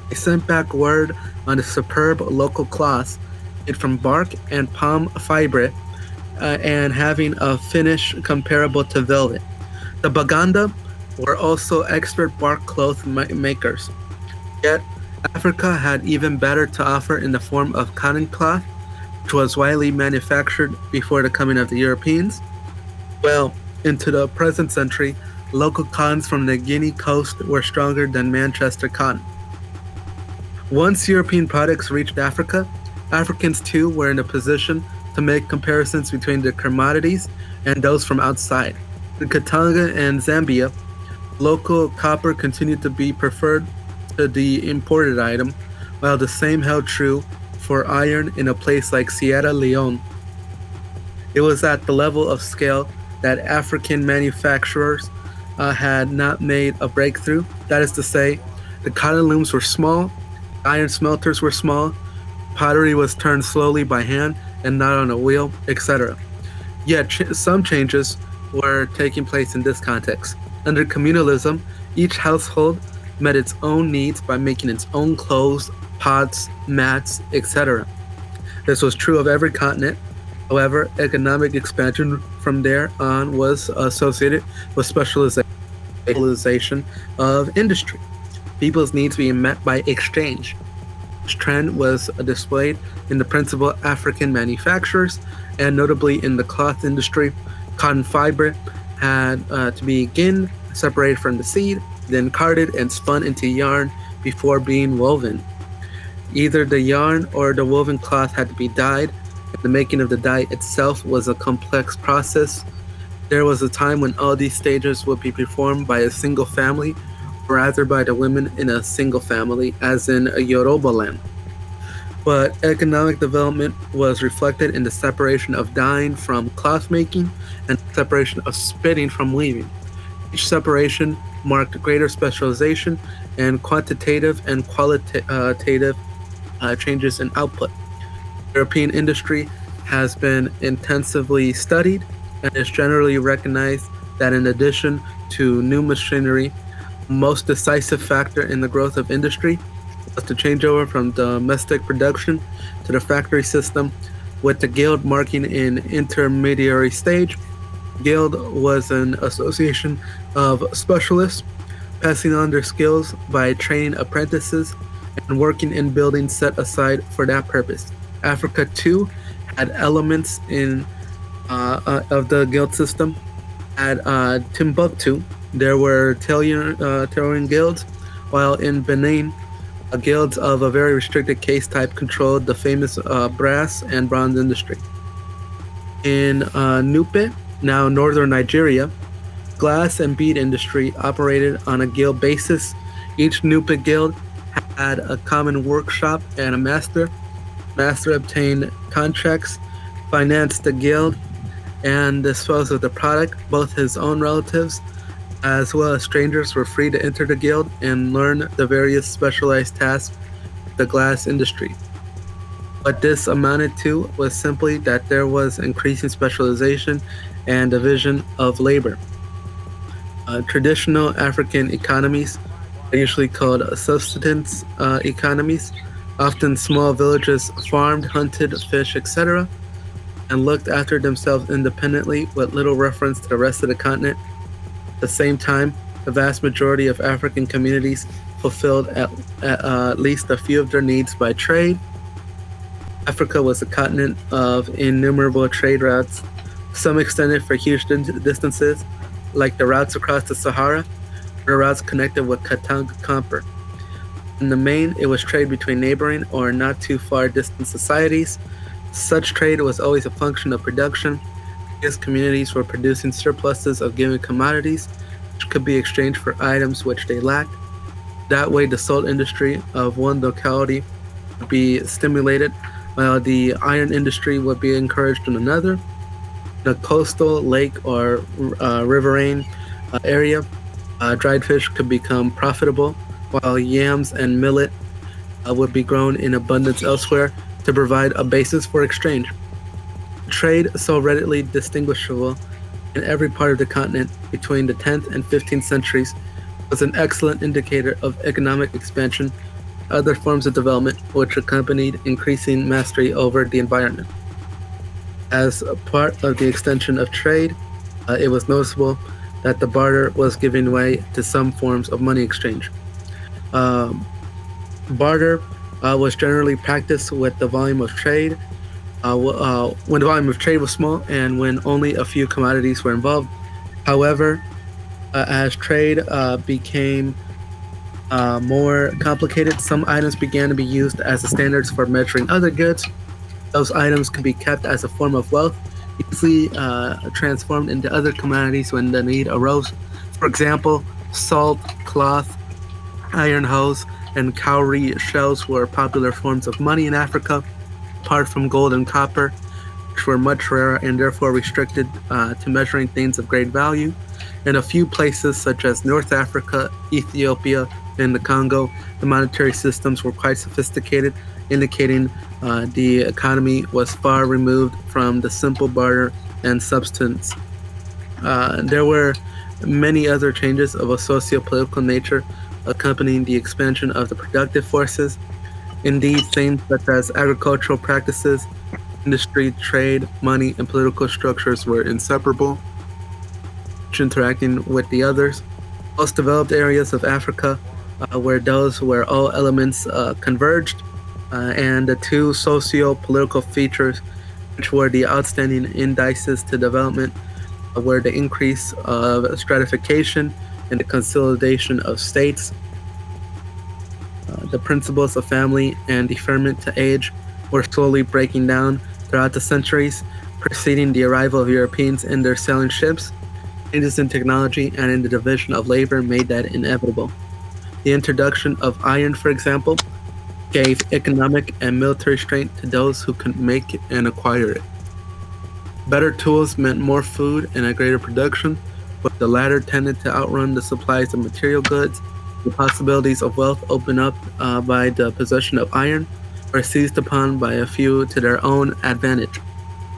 they sent back word on a superb local cloth made from bark and palm fibre and having a finish comparable to velvet. The Baganda were also expert bark cloth makers. Yet, Africa had even better to offer in the form of cotton cloth, which was widely manufactured before the coming of the Europeans. Well, into the present century, local cottons from the Guinea coast were stronger than Manchester cotton. Once European products reached Africa, Africans too were in a position to make comparisons between the commodities and those from outside. In Katanga and Zambia, local copper continued to be preferred to the imported item, while the same held true for iron in a place like Sierra Leone. It was at the level of scale that African manufacturers had not made a breakthrough. That is to say, the cotton looms were small, iron smelters were small, pottery was turned slowly by hand and not on a wheel, etc. Yet some changes were taking place in this context. Under communalism, each household met its own needs by making its own clothes, pots, mats, etc. This was true of every continent. However, economic expansion from there on was associated with specialization of industry. People's needs being met by exchange. This trend was displayed in the principal African manufacturers, and notably in the cloth industry. Cotton fiber had to begin separated from the seed, then carded and spun into yarn before being woven. Either the yarn or the woven cloth had to be dyed. The making of the dye itself was a complex process. There was a time when all these stages would be performed by a single family, or rather by the women in a single family, as in Yoruba land. But economic development was reflected in the separation of dyeing from cloth making and the separation of spinning from weaving. Each separation marked greater specialization and quantitative and qualitative changes in output. European industry has been intensively studied and is generally recognized that in addition to new machinery, the most decisive factor in the growth of industry was the changeover from domestic production to the factory system, with the guild marking an intermediary stage. Guild was an association of specialists passing on their skills by training apprentices and working in buildings set aside for that purpose. Africa too had elements of the guild system. At Timbuktu, there were tailoring guilds, while in Benin, guilds of a very restricted case type controlled the famous brass and bronze industry. In Nupe, now northern Nigeria, glass and bead industry operated on a guild basis. Each Nupe guild had a common workshop and a master. Master obtained contracts, financed the guild, and disposed of the product. Both his own relatives as well as strangers were free to enter the guild and learn the various specialized tasks of the glass industry. What this amounted to was simply that there was increasing specialization and division of labor. Traditional African economies are usually called subsistence economies. Often small villages farmed, hunted, fished, etc., and looked after themselves independently with little reference to the rest of the continent. At the same time, the vast majority of African communities fulfilled at least a few of their needs by trade. Africa was a continent of innumerable trade routes, some extended for huge distances, like the routes across the Sahara, or routes connected with Katanga copper. In the main, it was trade between neighboring or not too far distant societies. Such trade was always a function of production. These communities were producing surpluses of given commodities, which could be exchanged for items which they lacked. That way, the salt industry of one locality would be stimulated, while the iron industry would be encouraged in another. The coastal lake or riverine area, dried fish could become profitable, while yams and millet would be grown in abundance elsewhere to provide a basis for exchange. Trade so readily distinguishable in every part of the continent between the 10th and 15th centuries was an excellent indicator of economic expansion, other forms of development which accompanied increasing mastery over the environment. As a part of the extension of trade, it was noticeable that the barter was giving way to some forms of money exchange. Barter was generally practiced with the volume of trade, when the volume of trade was small and when only a few commodities were involved. However, as trade became more complicated, some items began to be used as the standards for measuring other goods. Those items could be kept as a form of wealth, easily transformed into other commodities when the need arose. For example, salt, cloth, iron hose, and cowrie shells were popular forms of money in Africa, apart from gold and copper, which were much rarer and therefore restricted to measuring things of great value. In a few places, such as North Africa, Ethiopia, and the Congo, the monetary systems were quite sophisticated, indicating the economy was far removed from the simple barter and substance. There were many other changes of a socio-political nature accompanying the expansion of the productive forces. Indeed, things such as agricultural practices, industry, trade, money, and political structures were inseparable, each interacting with the others. Most developed areas of Africa were those where all elements converged, and the two socio-political features which were the outstanding indices to development were the increase of stratification and the consolidation of states. The principles of family and deferment to age were slowly breaking down throughout the centuries preceding the arrival of Europeans and their sailing ships. Changes in technology and in the division of labor made that inevitable. The introduction of iron, for example, gave economic and military strength to those who could make it and acquire it. Better tools meant more food and a greater production, but the latter tended to outrun the supplies of material goods. The possibilities of wealth opened up by the possession of iron were seized upon by a few to their own advantage.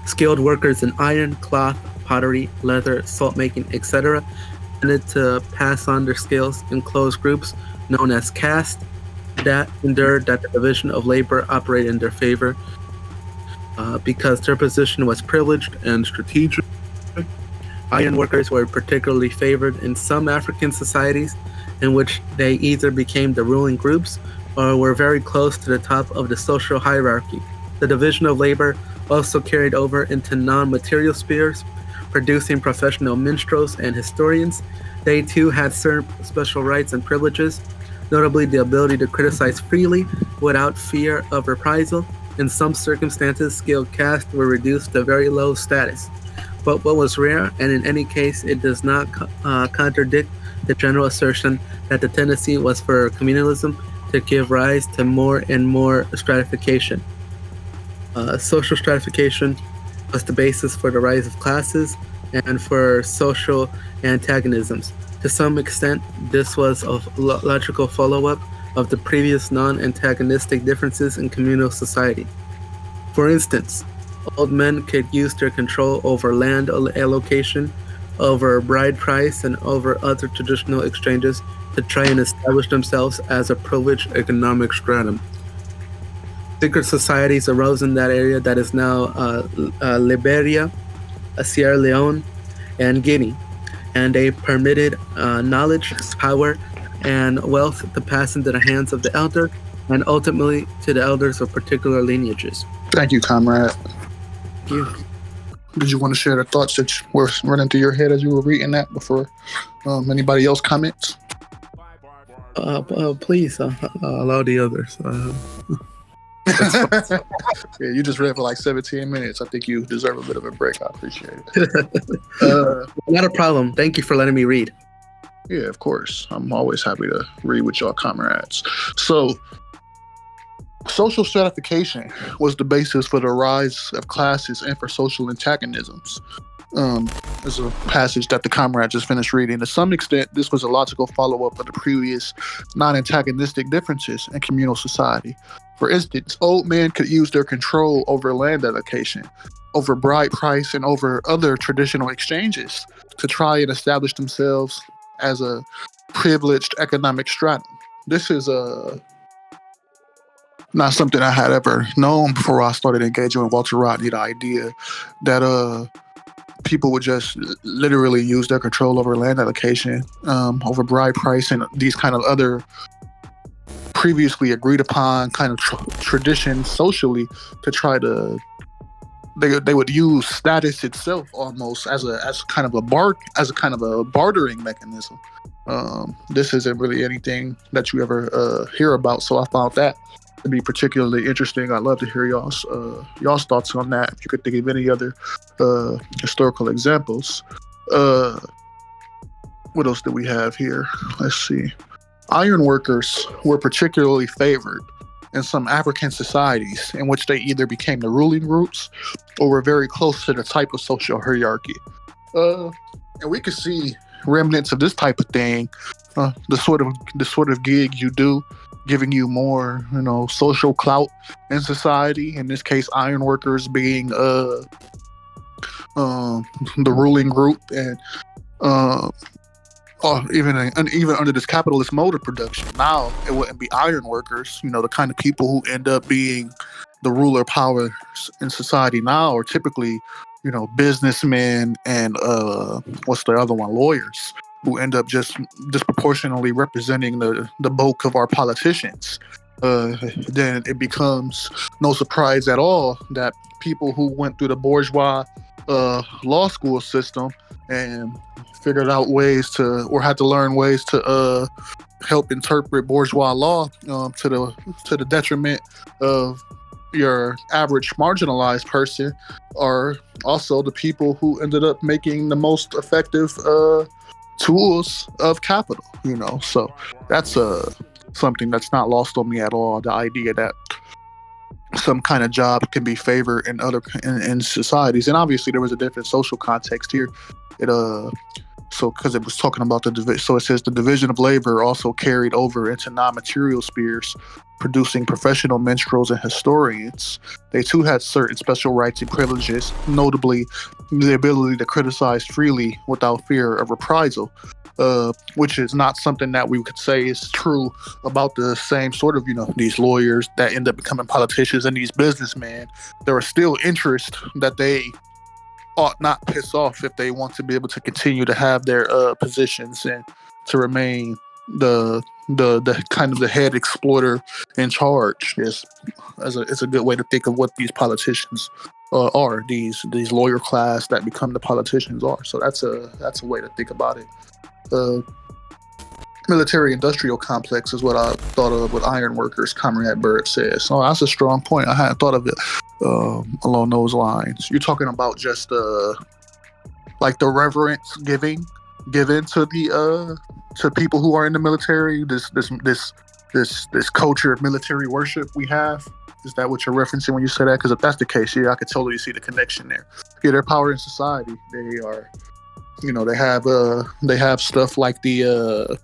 Skilled workers in iron, cloth, pottery, leather, salt making, etc. tended to pass on their skills in closed groups known as castes that endured that the division of labor operated in their favor because their position was privileged and strategic. Iron workers were particularly favored in some African societies in which they either became the ruling groups or were very close to the top of the social hierarchy. The division of labor also carried over into non-material spheres, producing professional minstrels and historians. They too had certain special rights and privileges, notably the ability to criticize freely without fear of reprisal. In some circumstances, skilled castes were reduced to very low status. But what was rare, and in any case it does not contradict the general assertion that the tendency was for communalism to give rise to more and more stratification. Social stratification was the basis for the rise of classes and for social antagonisms. To some extent, this was a logical follow-up of the previous non-antagonistic differences in communal society. For instance, old men could use their control over land allocation, over bride price, and over other traditional exchanges to try and establish themselves as a privileged economic stratum. Secret societies arose in that area that is now Liberia, Sierra Leone, and Guinea, and they permitted knowledge, power, and wealth to pass into the hands of the elder and ultimately to the elders of particular lineages. Thank you, comrade. Thank you. Did you want to share the thoughts that were running through your head as you were reading that before anybody else comments? Please allow the others. Yeah, you just read for like 17 minutes. I think you deserve a bit of a break. I appreciate it. Not a problem. Thank you for letting me read. Yeah, of course. I'm always happy to read with y'all comrades. So, social stratification was the basis for the rise of classes and for social antagonisms. There's a passage that the comrade just finished reading. To some extent, this was a logical follow-up of the previous non-antagonistic differences in communal society. For instance, old men could use their control over land allocation, over bride price and over other traditional exchanges to try and establish themselves as a privileged economic stratum. This is not something I had ever known before I started engaging with Walter Rodney. The idea that people would just literally use their control over land allocation, over bride price, and these kind of other previously agreed upon kind of traditions socially to try to. They would use status itself almost as kind of a bartering mechanism. This isn't really anything that you ever hear about, so I found that to be particularly interesting. I'd love to hear y'all's thoughts on that. If you could think of any other historical examples. What else do we have here? Let's see. Iron workers were particularly favored in some African societies in which they either became the ruling groups or were very close to the type of social hierarchy. And we could see remnants of this type of thing, the sort of gig you do, giving you more, social clout in society. In this case, iron workers being the ruling group, and even under this capitalist mode of production. Now it wouldn't be iron workers, the kind of people who end up being the ruler powers in society now are typically, businessmen and what's the other one, lawyers, who end up just disproportionately representing the bulk of our politicians. Then it becomes no surprise at all that people who went through the bourgeois law school system and figured out ways to, or had to learn ways to help interpret bourgeois law to the detriment of your average marginalized person, are also the people who ended up making the most effective tools of capital. So that's something that's not lost on me at all. The idea that some kind of job can be favored in societies, and obviously there was a different social context here. Because it was talking about so it says the division of labor also carried over into non-material spheres, producing professional minstrels and historians. They too had certain special rights and privileges, notably the ability to criticize freely without fear of reprisal, which is not something that we could say is true about the same sort of, these lawyers that end up becoming politicians and these businessmen. There are still interests that they ought not piss off if they want to be able to continue to have their positions and to remain the kind of the head exploiter in charge. It's a good way to think of what these politicians are. These lawyer class that become the politicians are. So that's a way to think about it. Military industrial complex is what I thought of with iron workers, Comrade Bird says. So that's a strong point. I hadn't thought of it along those lines. You're talking about just like the reverence given to the to people who are in the military, this culture of military worship we have. Is that what you're referencing when you say that? Because if that's the case, yeah, I could totally see the connection there. Yeah, their power in society. They are, they have stuff like the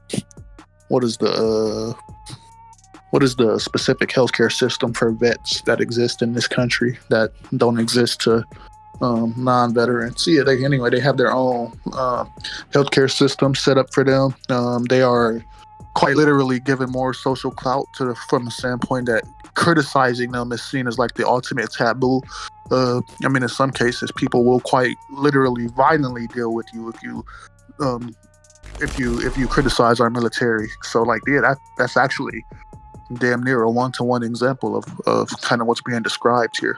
what is the specific healthcare system for vets that exist in this country that don't exist to non-veterans. Yeah, they have their own healthcare system set up for them. They are quite literally given more social clout from the standpoint that criticizing them is seen as like the ultimate taboo. In some cases, people will quite literally violently deal with you if you criticize our military. So that's actually damn near a one-to-one example of kind of what's being described here,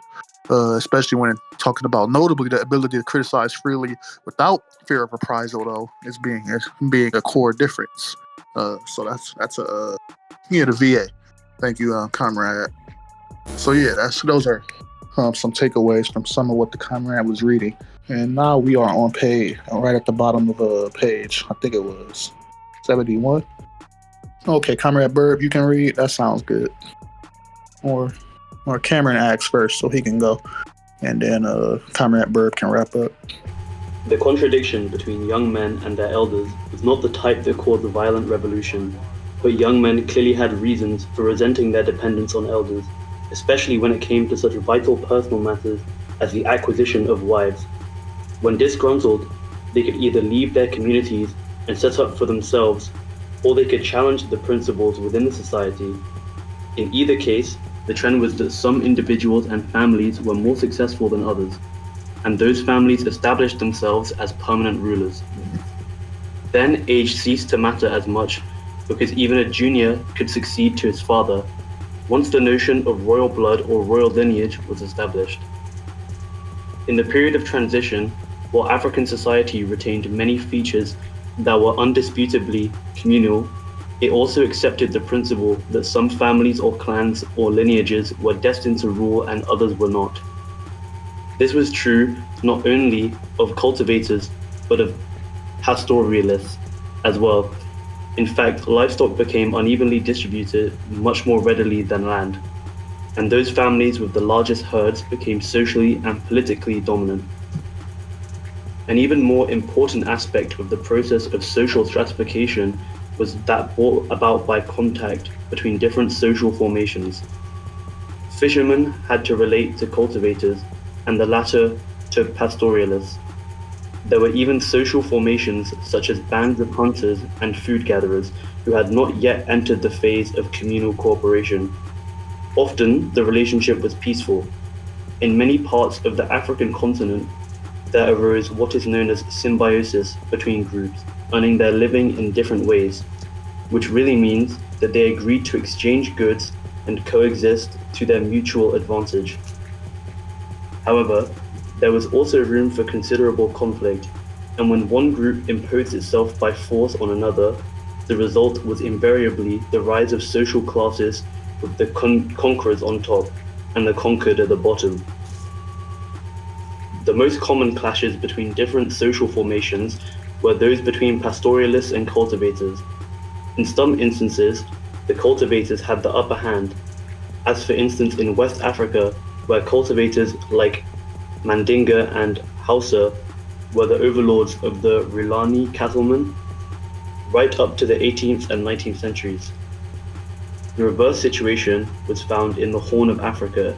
especially when talking about notably the ability to criticize freely without fear of reprisal, though, as being a core difference. So that's the VA. Thank you, Comrade. So yeah, those are some takeaways from some of what the Comrade was reading. And now we are on page, right at the bottom of a page. I think it was 71. Okay, Comrade Burb, you can read. That sounds good. Or Cameron asks first, so he can go, and then Comrade Burb can wrap up. The contradiction between young men and their elders was not the type that caused the violent revolution, but young men clearly had reasons for resenting their dependence on elders, especially when it came to such vital personal matters as the acquisition of wives. When disgruntled, they could either leave their communities and set up for themselves, or they could challenge the principles within the society. In either case, the trend was that some individuals and families were more successful than others, and those families established themselves as permanent rulers. Then age ceased to matter as much, because even a junior could succeed to his father, once the notion of royal blood or royal lineage was established. In the period of transition, while African society retained many features that were undisputably communal, it also accepted the principle that some families or clans or lineages were destined to rule and others were not. This was true not only of cultivators, but of pastoralists as well. In fact, livestock became unevenly distributed much more readily than land, and those families with the largest herds became socially and politically dominant. An even more important aspect of the process of social stratification was that brought about by contact between different social formations. Fishermen had to relate to cultivators, and the latter to pastoralists. There were even social formations such as bands of hunters and food gatherers who had not yet entered the phase of communal cooperation. Often, the relationship was peaceful. In many parts of the African continent, there arose what is known as symbiosis between groups, earning their living in different ways, which really means that they agreed to exchange goods and coexist to their mutual advantage. However, there was also room for considerable conflict, and when one group imposed itself by force on another, the result was invariably the rise of social classes with the conquerors on top and the conquered at the bottom. The most common clashes between different social formations were those between pastoralists and cultivators. In some instances, the cultivators had the upper hand, as for instance in West Africa, where cultivators like Mandinga and Hausa were the overlords of the Rilani cattlemen, right up to the 18th and 19th centuries. The reverse situation was found in the Horn of Africa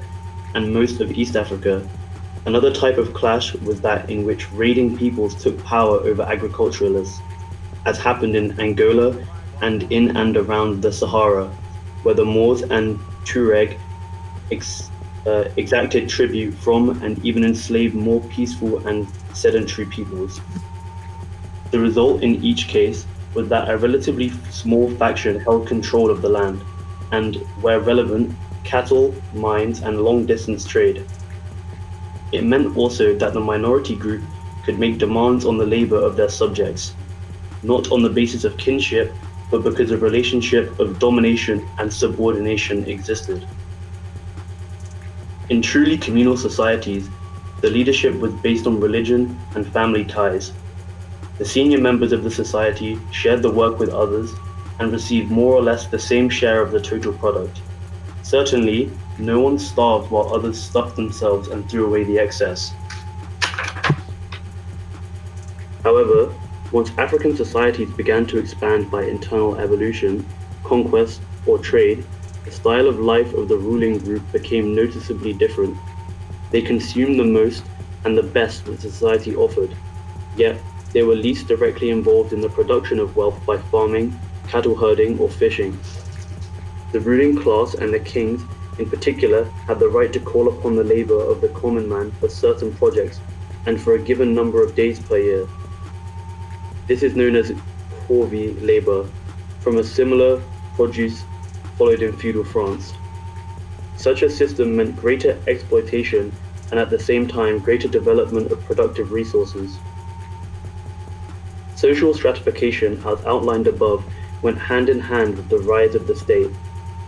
and most of East Africa. Another type of clash was that in which raiding peoples took power over agriculturalists, as happened in Angola and in and around the Sahara, where the Moors and Tuareg exacted tribute from and even enslaved more peaceful and sedentary peoples. The result in each case was that a relatively small faction held control of the land, and, where relevant, cattle, mines, and long-distance trade. It meant also that the minority group could make demands on the labor of their subjects, not on the basis of kinship, but because a relationship of domination and subordination existed. In truly communal societies, the leadership was based on religion and family ties. The senior members of the society shared the work with others and received more or less the same share of the total product. Certainly, no one starved while others stuffed themselves and threw away the excess. However, once African societies began to expand by internal evolution, conquest, or trade, the style of life of the ruling group became noticeably different. They consumed the most and the best that society offered, yet they were least directly involved in the production of wealth by farming, cattle herding, or fishing. The ruling class and the kings, in particular, had the right to call upon the labor of the common man for certain projects and for a given number of days per year. This is known as corvée labor, from a similar produce followed in feudal France. Such a system meant greater exploitation and at the same time greater development of productive resources. Social stratification, as outlined above, went hand in hand with the rise of the state.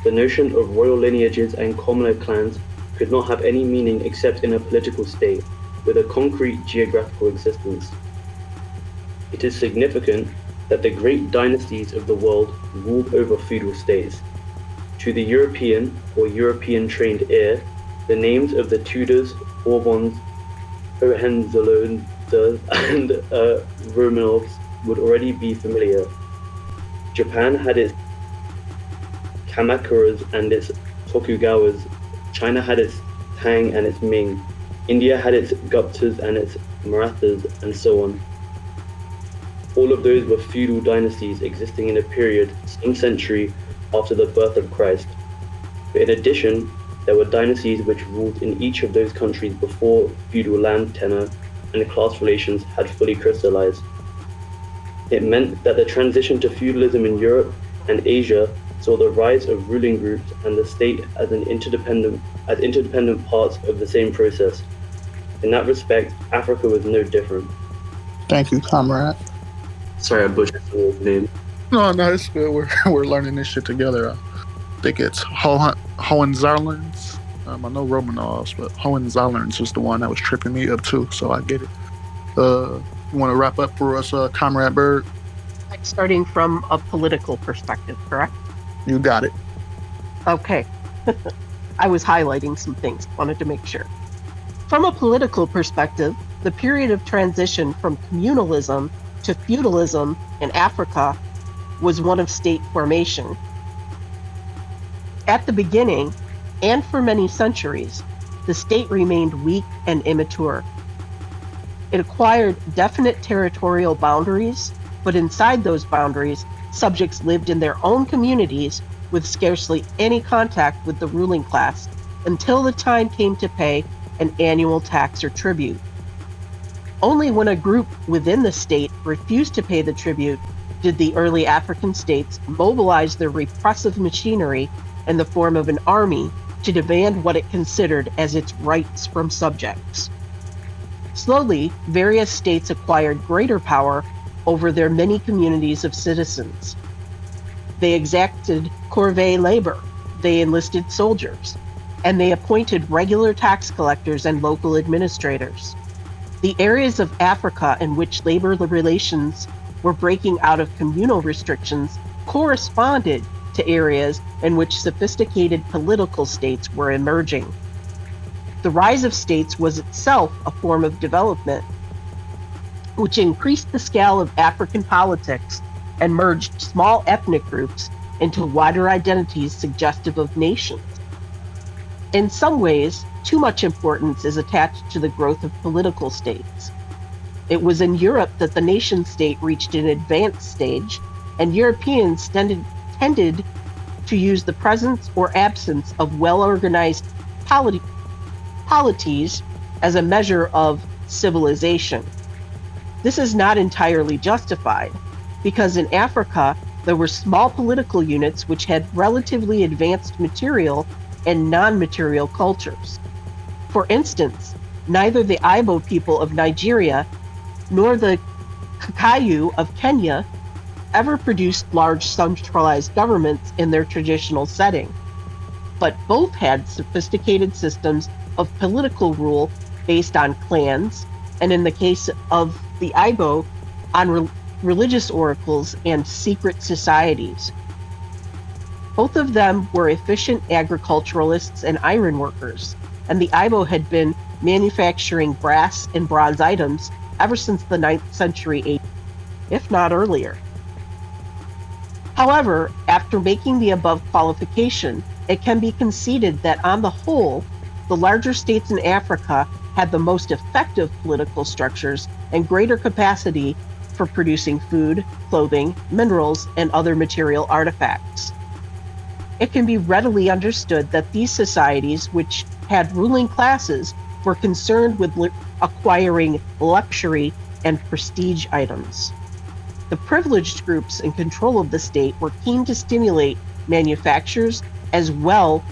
The notion of royal lineages and commoner clans could not have any meaning except in a political state, with a concrete geographical existence. It is significant that the great dynasties of the world ruled over feudal states. To the European or European-trained ear, the names of the Tudors, Bourbons, Hohenzollerns, and Romanovs would already be familiar. Japan had its Kamakaras and its Tokugawas. China had its Tang and its Ming. India had its Guptas and its Marathas, and so on. All of those were feudal dynasties existing in a period some century after the birth of Christ. But in addition, there were dynasties which ruled in each of those countries before feudal land tenure and class relations had fully crystallized. It meant that the transition to feudalism in Europe and Asia saw the rise of ruling groups and the state as interdependent parts of the same process. In that respect, Africa was no different. Thank you, comrade. Sorry, I butchered someone's name. No, it's good. We're learning this shit together. I think it's Hohenzollerns. I know Romanovs, but Hohenzollerns is the one that was tripping me up too, so I get it. You want to wrap up for us, Comrade Bird? Starting from a political perspective, correct? You got it. Okay. I was highlighting some things, wanted to make sure. From a political perspective, the period of transition from communalism to feudalism in Africa was one of state formation. At the beginning, and for many centuries, the state remained weak and immature. It acquired definite territorial boundaries, but inside those boundaries, subjects lived in their own communities with scarcely any contact with the ruling class until the time came to pay an annual tax or tribute. Only when a group within the state refused to pay the tribute did the early African states mobilize their repressive machinery in the form of an army to demand what it considered as its rights from subjects. Slowly, various states acquired greater power over their many communities of citizens. They exacted corvée labor, they enlisted soldiers, and they appointed regular tax collectors and local administrators. The areas of Africa in which labor relations were breaking out of communal restrictions corresponded to areas in which sophisticated political states were emerging. The rise of states was itself a form of development, which increased the scale of African politics and merged small ethnic groups into wider identities suggestive of nations. In some ways, too much importance is attached to the growth of political states. It was in Europe that the nation state reached an advanced stage, and Europeans tended to use the presence or absence of well-organized polities as a measure of civilization. This is not entirely justified, because in Africa, there were small political units which had relatively advanced material and non-material cultures. For instance, neither the Igbo people of Nigeria nor the Kikuyu of Kenya ever produced large centralized governments in their traditional setting, but both had sophisticated systems of political rule based on clans, and in the case of the Igbo, on religious oracles and secret societies. Both of them were efficient agriculturalists and iron workers, and the Igbo had been manufacturing brass and bronze items ever since the 9th century AD, if not earlier. However, after making the above qualification, it can be conceded that on the whole, the larger states in Africa had the most effective political structures and greater capacity for producing food, clothing, minerals, and other material artifacts. It can be readily understood that these societies, which had ruling classes, were concerned with acquiring luxury and prestige items. The privileged groups in control of the state were keen to stimulate manufactures as well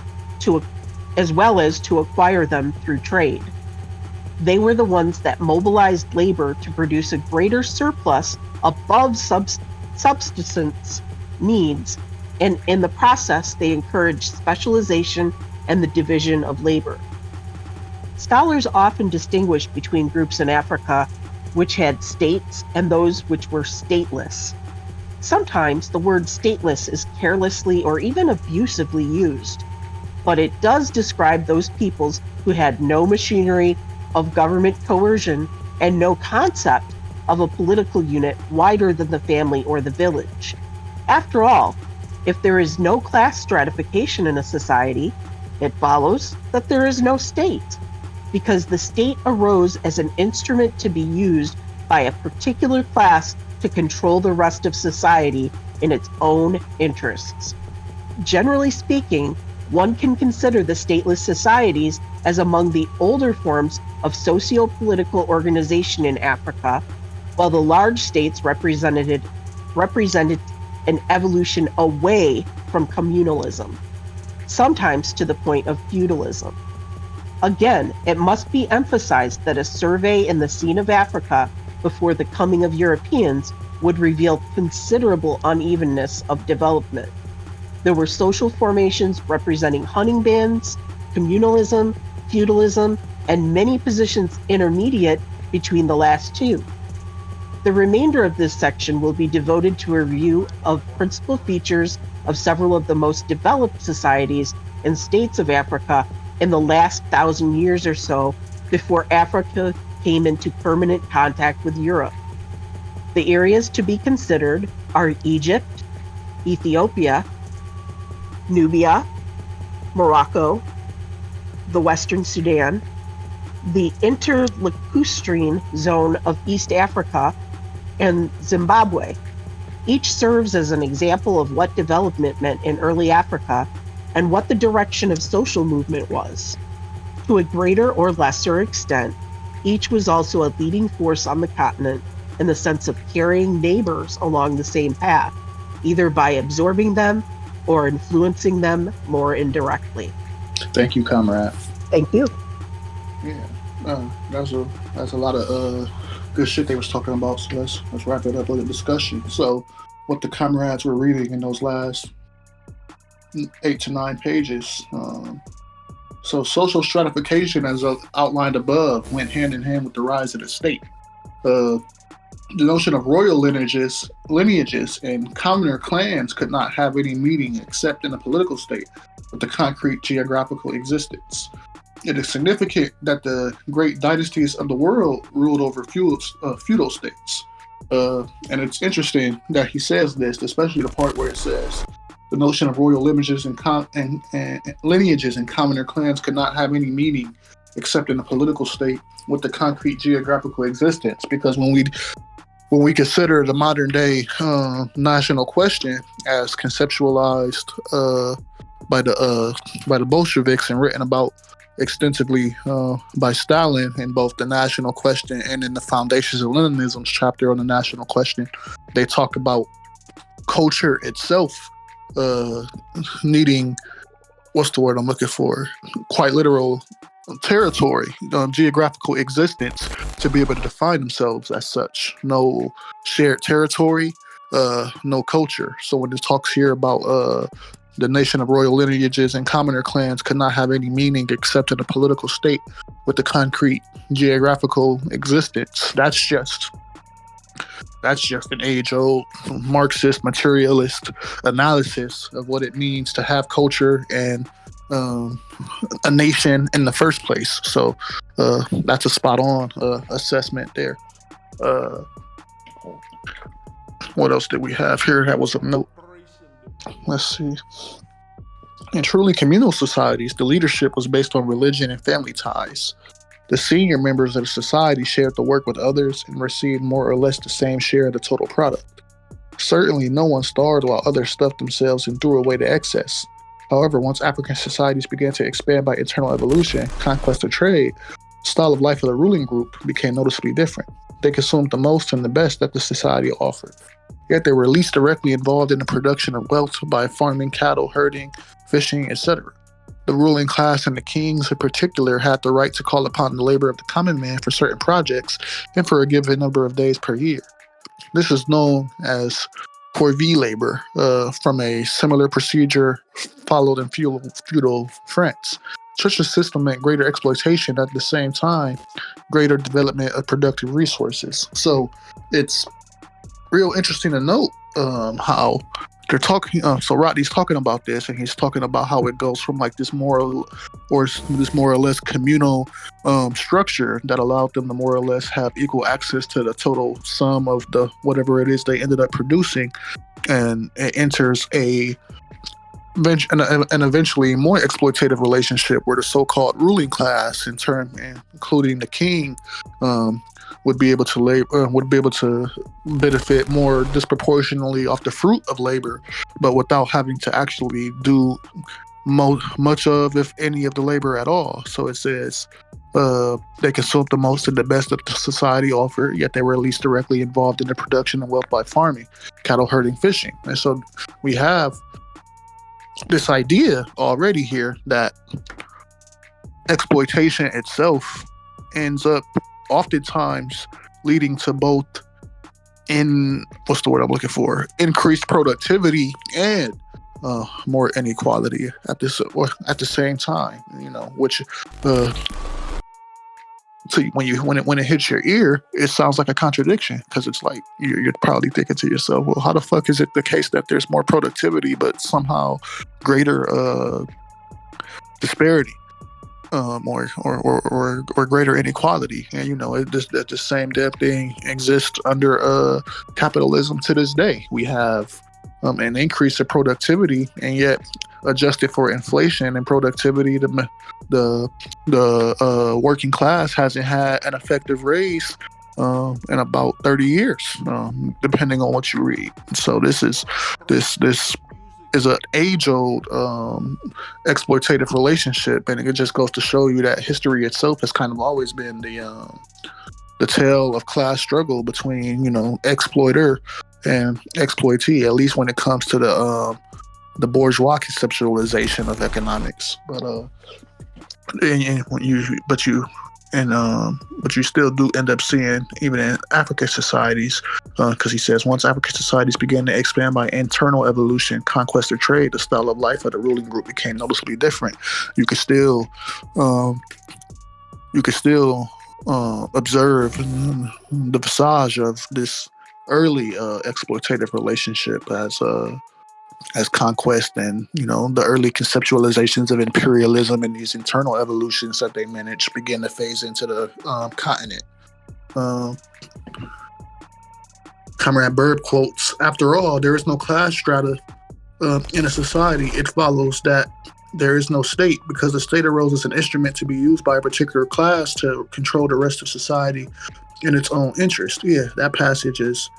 as to acquire them through trade. They were the ones that mobilized labor to produce a greater surplus above subsistence needs, and in the process they encouraged specialization and the division of labor. Scholars often distinguish between groups in Africa which had states and those which were stateless. Sometimes the word stateless is carelessly or even abusively used, but it does describe those peoples who had no machinery of government coercion and no concept of a political unit wider than the family or the village. After all, if there is no class stratification in a society, it follows that there is no state. because the state arose as an instrument to be used by a particular class to control the rest of society in its own interests. Generally speaking, one can consider the stateless societies as among the older forms of socio-political organization in Africa, while the large states represented an evolution away from communalism, sometimes to the point of feudalism. Again, it must be emphasized that a survey in the scene of Africa before the coming of Europeans would reveal considerable unevenness of development. There were social formations representing hunting bands, communalism, feudalism, and many positions intermediate between the last two. The remainder of this section will be devoted to a review of principal features of several of the most developed societies and states of Africa in the last 1,000 years or so before Africa came into permanent contact with Europe. The areas to be considered are Egypt, Ethiopia, Nubia, Morocco, the Western Sudan, the interlacustrine zone of East Africa, and Zimbabwe. Each serves as an example of what development meant in early Africa and what the direction of social movement was. To a greater or lesser extent, each was also a leading force on the continent in the sense of carrying neighbors along the same path, either by absorbing them or influencing them more indirectly. Thank you, comrade. Thank you. Yeah, that's a lot of good shit they was talking about. So let's wrap it up with a discussion. So, what the comrades were reading in those last 8 to 9 pages. So, social stratification, as outlined above, went hand in hand with the rise of the state. The notion of royal lineages and commoner clans could not have any meaning except in a political state with a concrete geographical existence. It is significant that the great dynasties of the world ruled over feudal states. And it's interesting that he says this, especially the part where it says the notion of royal lineages and commoner clans could not have any meaning except in a political state with the concrete geographical existence. Because when we consider the modern day national question as conceptualized by the Bolsheviks and written about extensively by Stalin in both the national question and in the Foundations of Leninism's chapter on the national question, they talk about culture itself needing, what's the word I'm looking for? Quite literal territory, geographical existence to be able to define themselves as such. No shared territory, no culture. So when it talks here about the nation of royal lineages and commoner clans could not have any meaning except in a political state with the concrete geographical existence, that's just an age-old Marxist materialist analysis of what it means to have culture and a nation in the first place. So that's a spot-on assessment there. What else did we have here? That was a note. Let's see. In truly communal societies, the leadership was based on religion and family ties. The senior members of the society shared the work with others and received more or less the same share of the total product. Certainly, no one starved while others stuffed themselves and threw away the excess. However, once African societies began to expand by internal evolution, conquest, or trade, the style of life of the ruling group became noticeably different. They consumed the most and the best that the society offered. Yet they were least directly involved in the production of wealth by farming, cattle, herding, fishing, etc. The ruling class and the kings in particular had the right to call upon the labor of the common man for certain projects and for a given number of days per year. This is known as corvée labor, from a similar procedure followed in feudal France. Such a system meant greater exploitation at the same time, greater development of productive resources. So it's real interesting to note how they're talking. So Rodney's talking about this, and he's talking about how it goes from like this more or less communal structure that allowed them to more or less have equal access to the total sum of the whatever it is they ended up producing, and it enters a and eventually more exploitative relationship where the so-called ruling class, in turn, including the king, would be able to benefit more disproportionately off the fruit of labor, but without having to actually do much of, if any, of the labor at all. So it says they consume the most and the best that the society offer, yet they were least directly involved in the production of wealth by farming, cattle herding, fishing. And so we have this idea already here that exploitation itself ends up oftentimes leading to both increased productivity and more inequality at the same time, which so when it hits your ear, it sounds like a contradiction, because it's like you're probably thinking to yourself, well, how the fuck is it the case that there's more productivity but somehow greater disparity, or greater inequality? And the same damn thing exists under capitalism to this day. We have an increase in productivity, and yet adjusted for inflation and productivity, the working class hasn't had an effective raise in about 30 years, depending on what you read. So this is an age-old exploitative relationship, and it just goes to show you that history itself has kind of always been the tale of class struggle between exploiter and exploitee, at least when it comes to the bourgeois conceptualization of economics. But you still do end up seeing, even in African societies, because he says once African societies began to expand by internal evolution, conquest, or trade, the style of life of the ruling group became noticeably different. You could still observe the visage of this early exploitative relationship as conquest, and the early conceptualizations of imperialism and these internal evolutions that they managed begin to phase into the continent. Comrade Bird quotes, "After all, there is no class strata in a society. It follows that there is no state, because the state arose as an instrument to be used by a particular class to control the rest of society in its own interest." Yeah, that passage is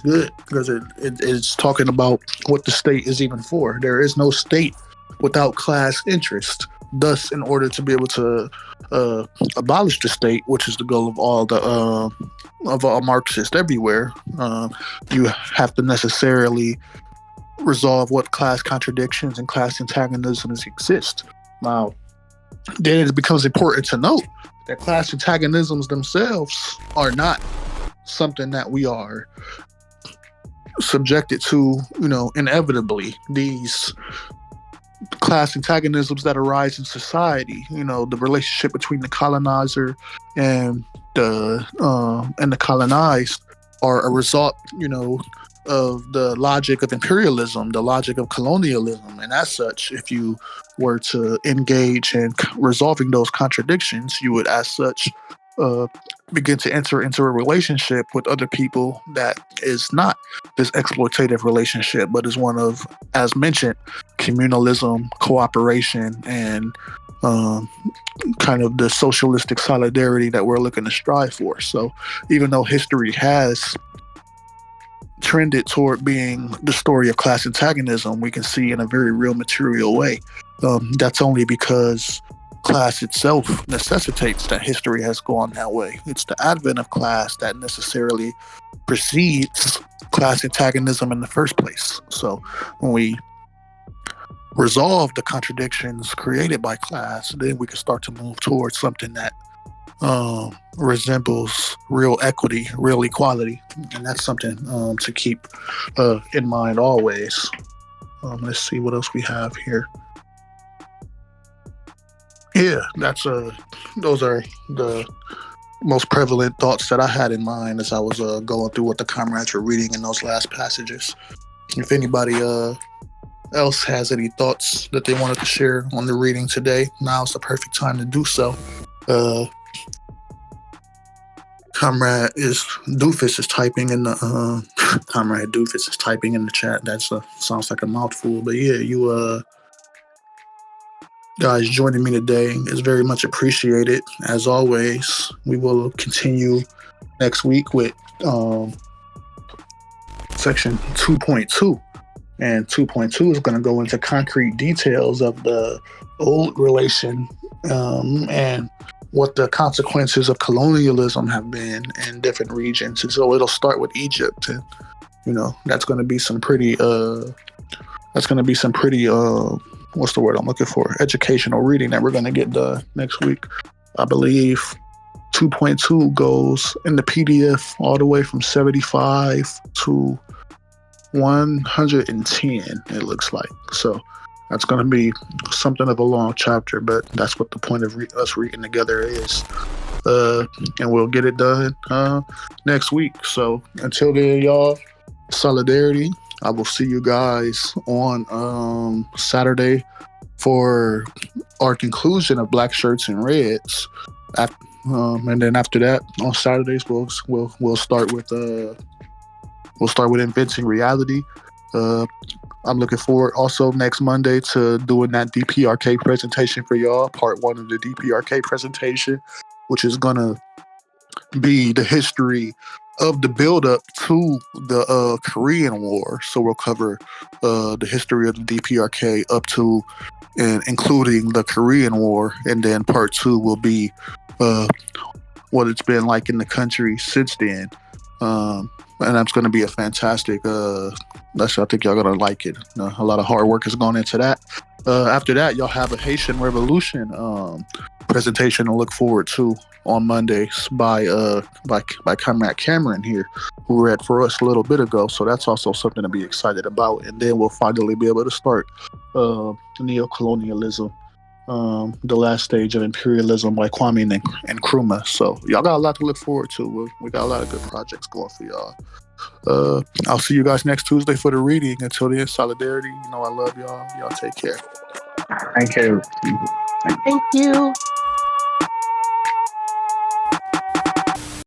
good, because it's talking about what the state is even for. There is no state without class interest. Thus, in order to be able to abolish the state, which is the goal of all Marxists everywhere, you have to necessarily resolve what class contradictions and class antagonisms exist. Now, then it becomes important to note that class antagonisms themselves are not something that we are subjected to, inevitably. These class antagonisms that arise in society, the relationship between the colonizer and the colonized, are a result, of the logic of imperialism, the logic of colonialism. And as such, if you were to engage in resolving those contradictions, you would, as such, begin to enter into a relationship with other people that is not this exploitative relationship, but is one of, as mentioned, communalism, cooperation, and kind of the socialistic solidarity that we're looking to strive for. So even though history has trended toward being the story of class antagonism, we can see in a very real material way, that's only because class itself necessitates that history has gone that way. It's the advent of class that necessarily precedes class antagonism in the first place. So when we resolve the contradictions created by class, then we can start to move towards something that resembles real equity, real equality. And that's something to keep in mind always. Let's see what else we have here. Yeah, those are the most prevalent thoughts that I had in mind as I was going through what the comrades were reading in those last passages. If anybody else has any thoughts that they wanted to share on the reading today, now's the perfect time to do so. Comrade Doofus is typing in the Comrade Doofus is typing in the chat. That sounds like a mouthful, but yeah, you guys joining me today is very much appreciated. As always, we will continue next week with section 2.2, and 2.2 is going to go into concrete details of the old relation and what the consequences of colonialism have been in different regions. And so it'll start with Egypt, and that's going to be some pretty what's the word I'm looking for? Educational reading that we're going to get done next week. I believe 2.2 goes in the PDF all the way from 75 to 110, it looks like. So that's going to be something of a long chapter, but that's what the point of us reading together is. And we'll get it done next week. So until then, y'all, solidarity. I will see you guys on Saturday for our conclusion of Black Shirts and Reds. And then after that, on Saturdays, we'll start with Inventing Reality. I'm looking forward also next Monday to doing that DPRK presentation for y'all, part 1 of the DPRK presentation, which is gonna be the history of the build-up to the Korean War. So we'll cover the history of the DPRK up to and including the Korean War, and then part 2 will be what it's been like in the country since then. And that's going to be a fantastic. I think y'all gonna like it. A lot of hard work has gone into that. After that, y'all have a Haitian Revolution presentation to look forward to on Mondays by Comrade Cameron here, who read for us a little bit ago. So that's also something to be excited about. And then we'll finally be able to start Neocolonialism, the last stage of imperialism by Kwame Nkrumah. So y'all got a lot to look forward to. We got a lot of good projects going for y'all. I'll see you guys next Tuesday for the reading. Until then, solidarity. I love y'all. Y'all take care. Thank you. Thank you.